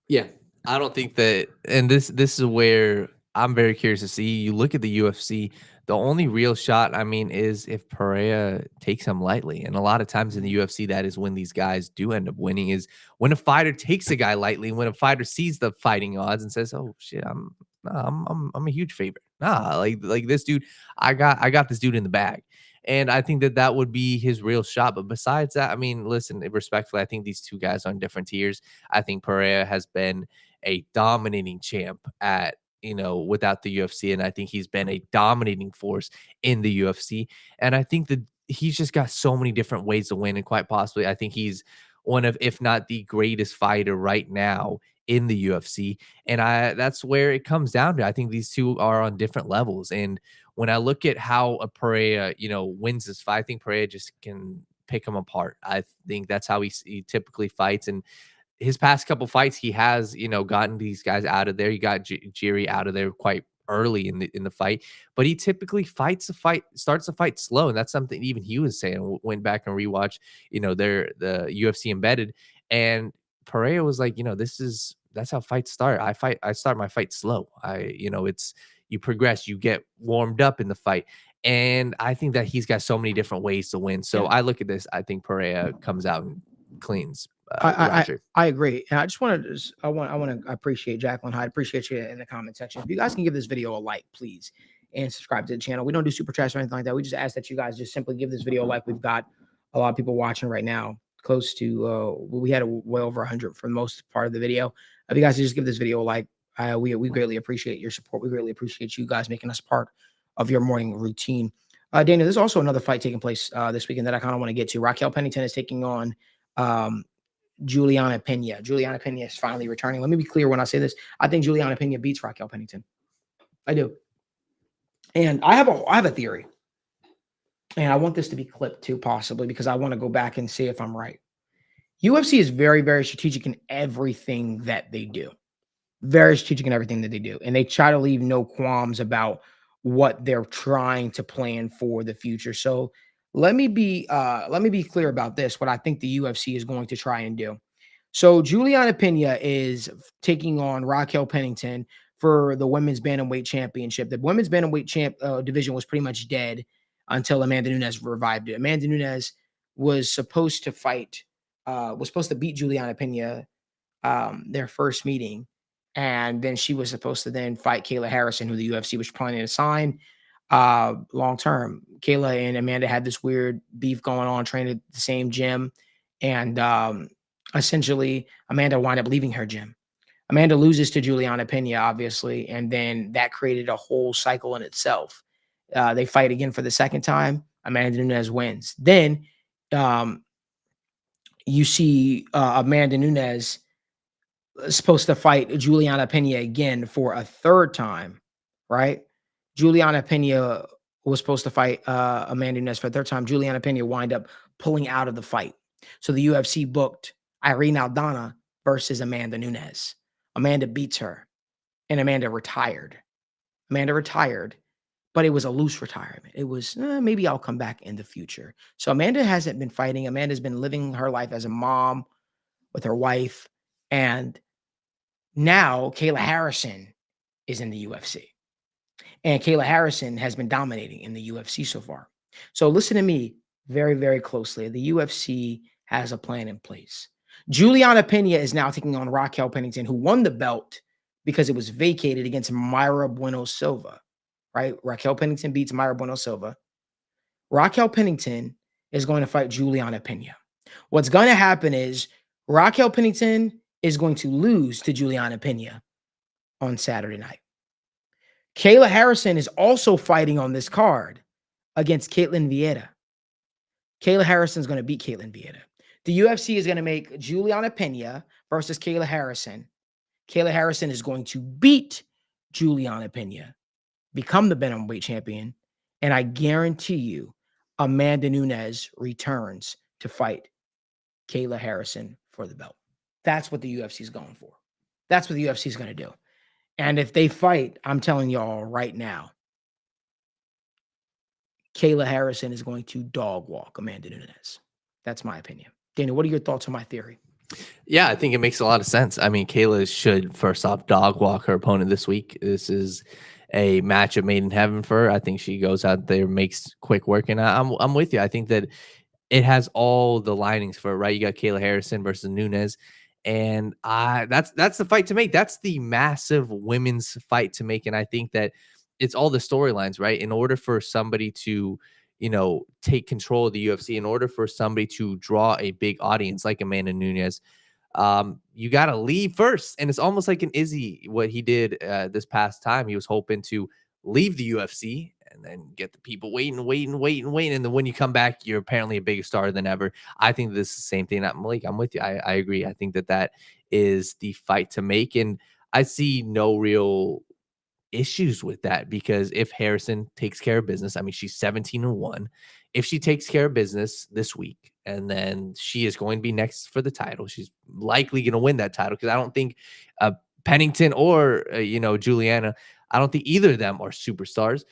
Yeah, I don't think that, and this is where I'm very curious to see. You look at the UFC, the only real shot, is if Pereira takes him lightly. And a lot of times in the UFC, that is when these guys do end up winning, is when a fighter takes a guy lightly, when a fighter sees the fighting odds and says, oh shit, I'm a huge favorite. Like this dude, I got this dude in the bag. And I think that would be his real shot. But besides that, listen, respectfully, I think these two guys are on different tiers. I think Pereira has been a dominating champ at without the UFC. And I think he's been a dominating force in the UFC. And I think that he's just got so many different ways to win. And quite possibly, I think he's one of, if not the greatest fighter right now in the UFC. And that's where it comes down to. I think these two are on different levels. And when I look at how a Pereira, wins this fight, I think Pereira just can pick him apart. I think that's how he typically fights. And his past couple fights, he has, gotten these guys out of there. He got Jiri out of there quite early in the fight, but he typically starts the fight slow. And that's something even he was saying. Went back and rewatched, the UFC embedded, and Pereira was like, that's how fights start. I start my fight slow. It's, you progress, you get warmed up in the fight. And I think that he's got so many different ways to win. So I look at this, I think Pereira comes out and cleans Roger. I agree. And I just wanted to, I appreciate Jacqueline Hyde. Appreciate you in the comment section. If you guys can give this video a like, please, and subscribe to the channel. We don't do super chats or anything like that. We just ask that you guys just simply give this video a like. We've got a lot of people watching right now, close to, we had way over 100 for the most part of the video. If you guys just give this video a like, we greatly appreciate your support. We greatly appreciate you guys making us part of your morning routine. Daniel, there's also another fight taking place this weekend that I kind of want to get to. Raquel Pennington is taking on Juliana Pena. Juliana Pena is finally returning. Let me be clear when I say this. I think Juliana Pena beats Raquel Pennington. I do. And I have a theory. And I want this to be clipped too, possibly, because I want to go back and see if I'm right. UFC is very, very strategic in everything that they do. Very strategic in everything that they do. And they try to leave no qualms about what they're trying to plan for the future. So let me be clear about this, what I think the UFC is going to try and do. So Juliana Pena is taking on Raquel Pennington for the women's bantamweight championship. The women's bantamweight division was pretty much dead until Amanda Nunes revived it. Amanda Nunes was supposed to beat Juliana Pena their first meeting. And then she was supposed to then fight Kayla Harrison, who the UFC was planning to sign long term. Kayla and Amanda had this weird beef going on, training at the same gym. And essentially, Amanda wound up leaving her gym. Amanda loses to Juliana Pena, obviously. And then that created a whole cycle in itself. They fight again for the second time. Amanda Nunes wins. Then you see Amanda Nunes supposed to fight Juliana Pena again for a third time, right? Juliana Pena was supposed to fight Amanda Nunes for a third time. Juliana Pena wind up pulling out of the fight. So the UFC booked Irene Aldana versus Amanda Nunes. Amanda beats her, and Amanda retired. But it was a loose retirement. It was, maybe I'll come back in the future. So Amanda hasn't been fighting. Amanda's been living her life as a mom with her wife, and now Kayla Harrison is in the UFC. And Kayla Harrison has been dominating in the UFC so far. So listen to me very, very closely. The UFC has a plan in place. Juliana Pena is now taking on Raquel Pennington, who won the belt because it was vacated against Mayra Bueno Silva, right? Raquel Pennington beats Mayra Bueno Silva. Raquel Pennington is going to fight Juliana Pena. What's going to happen is Raquel Pennington is going to lose to Juliana Pena on Saturday night. Kayla Harrison is also fighting on this card against Caitlin Vieira. Kayla Harrison is going to beat Caitlin Vieira. The UFC is going to make Juliana Pena versus Kayla Harrison. Kayla Harrison is going to beat Juliana Pena, become the bantamweight champion, and I guarantee you Amanda Nunes returns to fight Kayla Harrison for the belt. That's what the UFC is going for. That's what the UFC is going to do. And if they fight, I'm telling y'all right now, Kayla Harrison is going to dog walk Amanda Nunes. That's my opinion. Daniel, what are your thoughts on my theory? Yeah, I think it makes a lot of sense. I mean, Kayla should first off dog walk her opponent this week. This is a matchup made in heaven for her. I think she goes out there, makes quick work, and I'm with you. I think that it has all the linings for it, right? You got Kayla Harrison versus Nunes, and that's the fight to make. That's the massive women's fight to make, and I think that it's all the storylines, right? In order for somebody to take control of the UFC, in order for somebody to draw a big audience like Amanda Nunes, you got to leave first. And it's almost like an Izzy, what he did this past time. He was hoping to leave the UFC and then get the people waiting. And then when you come back, you're apparently a bigger star than ever. I think this is the same thing. Malik, I'm with you. I agree. I think that is the fight to make. And I see no real issues with that, because if Harrison takes care of business, I mean, she's 17-1. If she takes care of business this week, and then she is going to be next for the title, she's likely going to win that title, because I don't think Pennington or Juliana, I don't think either of them are superstars.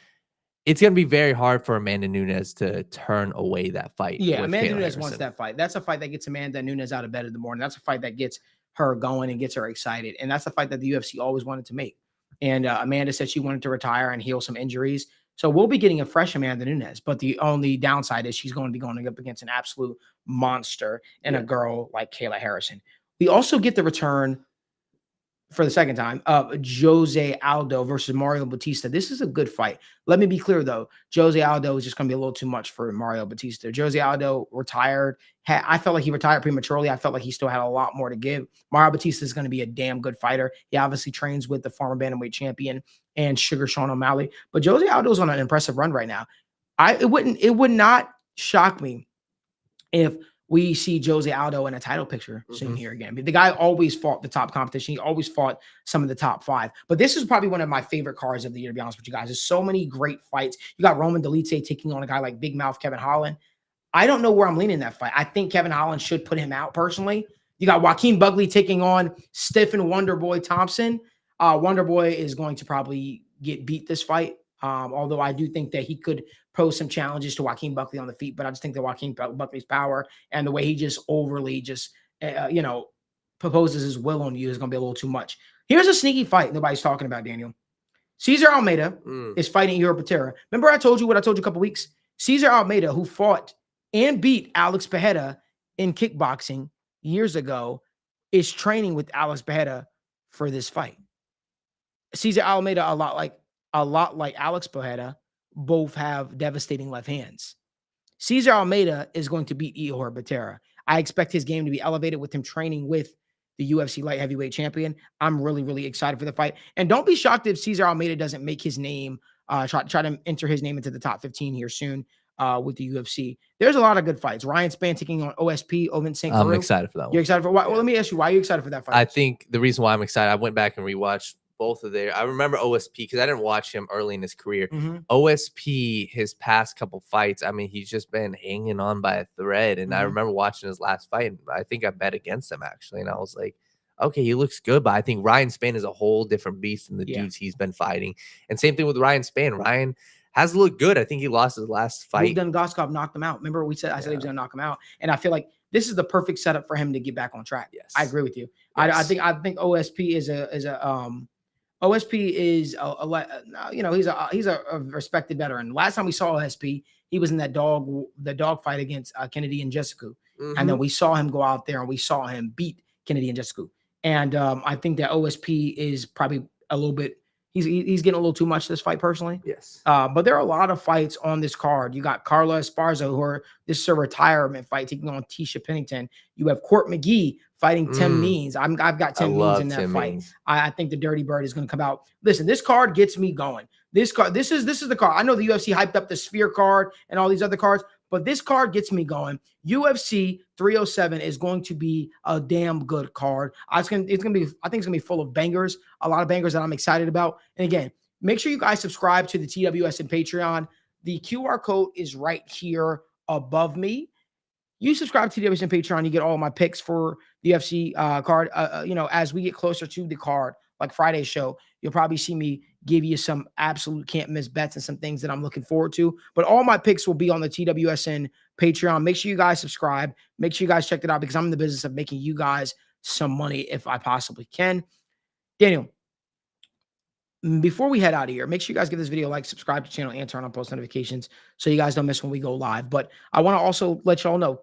It's going to be very hard for Amanda Nunes to turn away that fight. Yeah, with Amanda Kayla Nunes Harrison. wants that fight. That's a fight that gets Amanda Nunes out of bed in the morning. That's a fight that gets her going and gets her excited. And that's a fight that the UFC always wanted to make. And Amanda said she wanted to retire and heal some injuries. So we'll be getting a fresh Amanda Nunes. But the only downside is she's going to be going up against an absolute monster and a girl like Kayla Harrison. We also get the return for the second time of Jose Aldo versus Mario Batista. This is a good fight. Let me be clear, though. Jose Aldo is just going to be a little too much for Mario Batista. Jose Aldo retired. I felt like he retired prematurely. I felt like he still had a lot more to give. Mario Batista is going to be a damn good fighter. He obviously trains with the former bantamweight champion and Sugar Sean O'Malley. But Jose Aldo is on an impressive run right now. It would not shock me if we see Jose Aldo in a title picture soon here again. The guy always fought the top competition. He always fought some of the top 5. But this is probably one of my favorite cards of the year, to be honest with you guys. There's so many great fights. You got Roman Dolidze taking on a guy like Big Mouth Kevin Holland. I don't know where I'm leaning in that fight. I think Kevin Holland should put him out personally. You got Joaquin Buckley taking on Stephen Wonderboy Thompson. Wonderboy is going to probably get beat this fight. Although I do think that he could pose some challenges to Joaquin Buckley on the feet, but I just think that Joaquin Buckley's power and the way he just overly proposes his will on you is going to be a little too much. Here's a sneaky fight nobody's talking about, Daniel. Cesar Almeida is fighting Uriel Patera. Remember I told you what I told you a couple weeks? Cesar Almeida, who fought and beat Alex Pereira in kickboxing years ago, is training with Alex Pereira for this fight. Cesar Almeida, a lot like Alex Pereira, both have devastating left hands. Cesar Almeida is going to beat Ihor Patera. I expect his game to be elevated with him training with the UFC light heavyweight champion. I'm really, really excited for the fight. And don't be shocked if Cesar Almeida doesn't make his name, try to enter his name into the top 15 here soon with the UFC. There's a lot of good fights. Ryan Spann taking on OSP, Ovin St. I'm excited for that one. You're excited for what? Well, let me ask you, why are you excited for that fight? I think the reason why I'm excited, I went back and rewatched both of their. I remember OSP because I didn't watch him early in his career. OSP, his past couple fights, I mean, he's just been hanging on by a thread. And I remember watching his last fight, and I think I bet against him actually. And I was like, okay, he looks good, but I think Ryan Spann is a whole different beast than the dudes he's been fighting. And same thing with Ryan Spann. Ryan has looked good. I think he lost his last fight. Bogdan Goskov knocked him out. Remember I said he was going to knock him out, and I feel like this is the perfect setup for him to get back on track. Yes, I agree with you. Yes. I think OSP is OSP is he's a respected veteran. Last time we saw OSP, he was in the dog fight against Kennedy and Jessica, and then we saw him go out there and we saw him beat Kennedy and Jessica. And I think that OSP is probably a little bit. He's getting a little too much this fight personally. Yes. But there are a lot of fights on this card. You got Carla Esparza, this is a retirement fight taking on Tisha Pennington. You have Court McGee fighting Tim Means. I've got Tim Means in that Tim fight. I think the Dirty Bird is going to come out. Listen, this card gets me going. This is the card. I know the UFC hyped up the Sphere card and all these other cards, but this card gets me going. UFC 307 is going to be a damn good card. I think it's gonna be full of bangers, a lot of bangers that I'm excited about. And again, make sure you guys subscribe to the TWS and Patreon. The QR code is right here above me. You subscribe to TWS and Patreon, you get all my picks for the UFC card. As we get closer to the card, like Friday's show, you'll probably see me give you some absolute can't miss bets and some things that I'm looking forward to. But all my picks will be on the TWSN Patreon. Make sure you guys subscribe. Make sure you guys check it out because I'm in the business of making you guys some money if I possibly can. Daniel, before we head out of here, make sure you guys give this video a like, subscribe to the channel, and turn on post notifications so you guys don't miss when we go live. But I want to also let y'all know,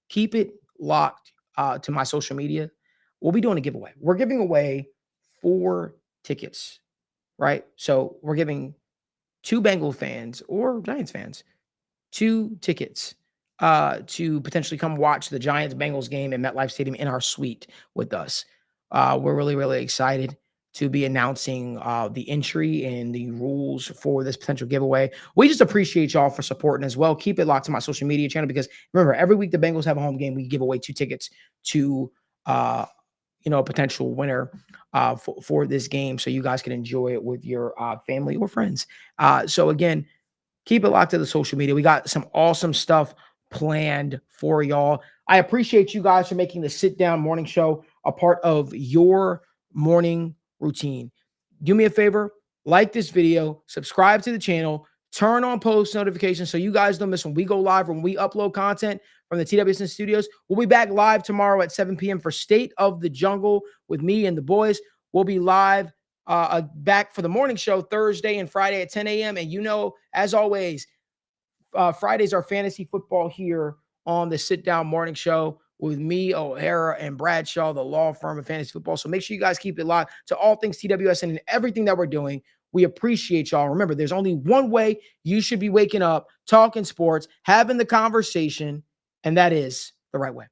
keep it locked to my social media. We'll be doing a giveaway. We're giving away 4 tickets. Right? So we're giving 2 Bengal fans or Giants fans 2 tickets to potentially come watch the Giants-Bengals game in MetLife Stadium in our suite with us. We're really, really excited to be announcing the entry and the rules for this potential giveaway. We just appreciate y'all for supporting as well. Keep it locked to my social media channel because remember, every week the Bengals have a home game, we give away 2 tickets to a potential winner for this game, so you guys can enjoy it with your family or friends. So again, keep it locked to the social media. We got some awesome stuff planned for y'all. I appreciate you guys for making the Sit Down Morning Show a part of your morning routine. Do me a favor, like this video, subscribe to the channel, turn on post notifications so you guys don't miss when we go live, when we upload content from the TWSN studios. We'll be back live tomorrow at 7 p.m. for State of the Jungle with me and the boys. We'll be live back for the morning show Thursday and Friday at 10 a.m. And as always, Fridays are fantasy football here on the Sit Down Morning Show with me, O'Hara, and Bradshaw, the law firm of fantasy football. So make sure you guys keep it locked to all things TWSN and everything that we're doing. We appreciate y'all. Remember, there's only one way you should be waking up, talking sports, having the conversation, and that is the right way.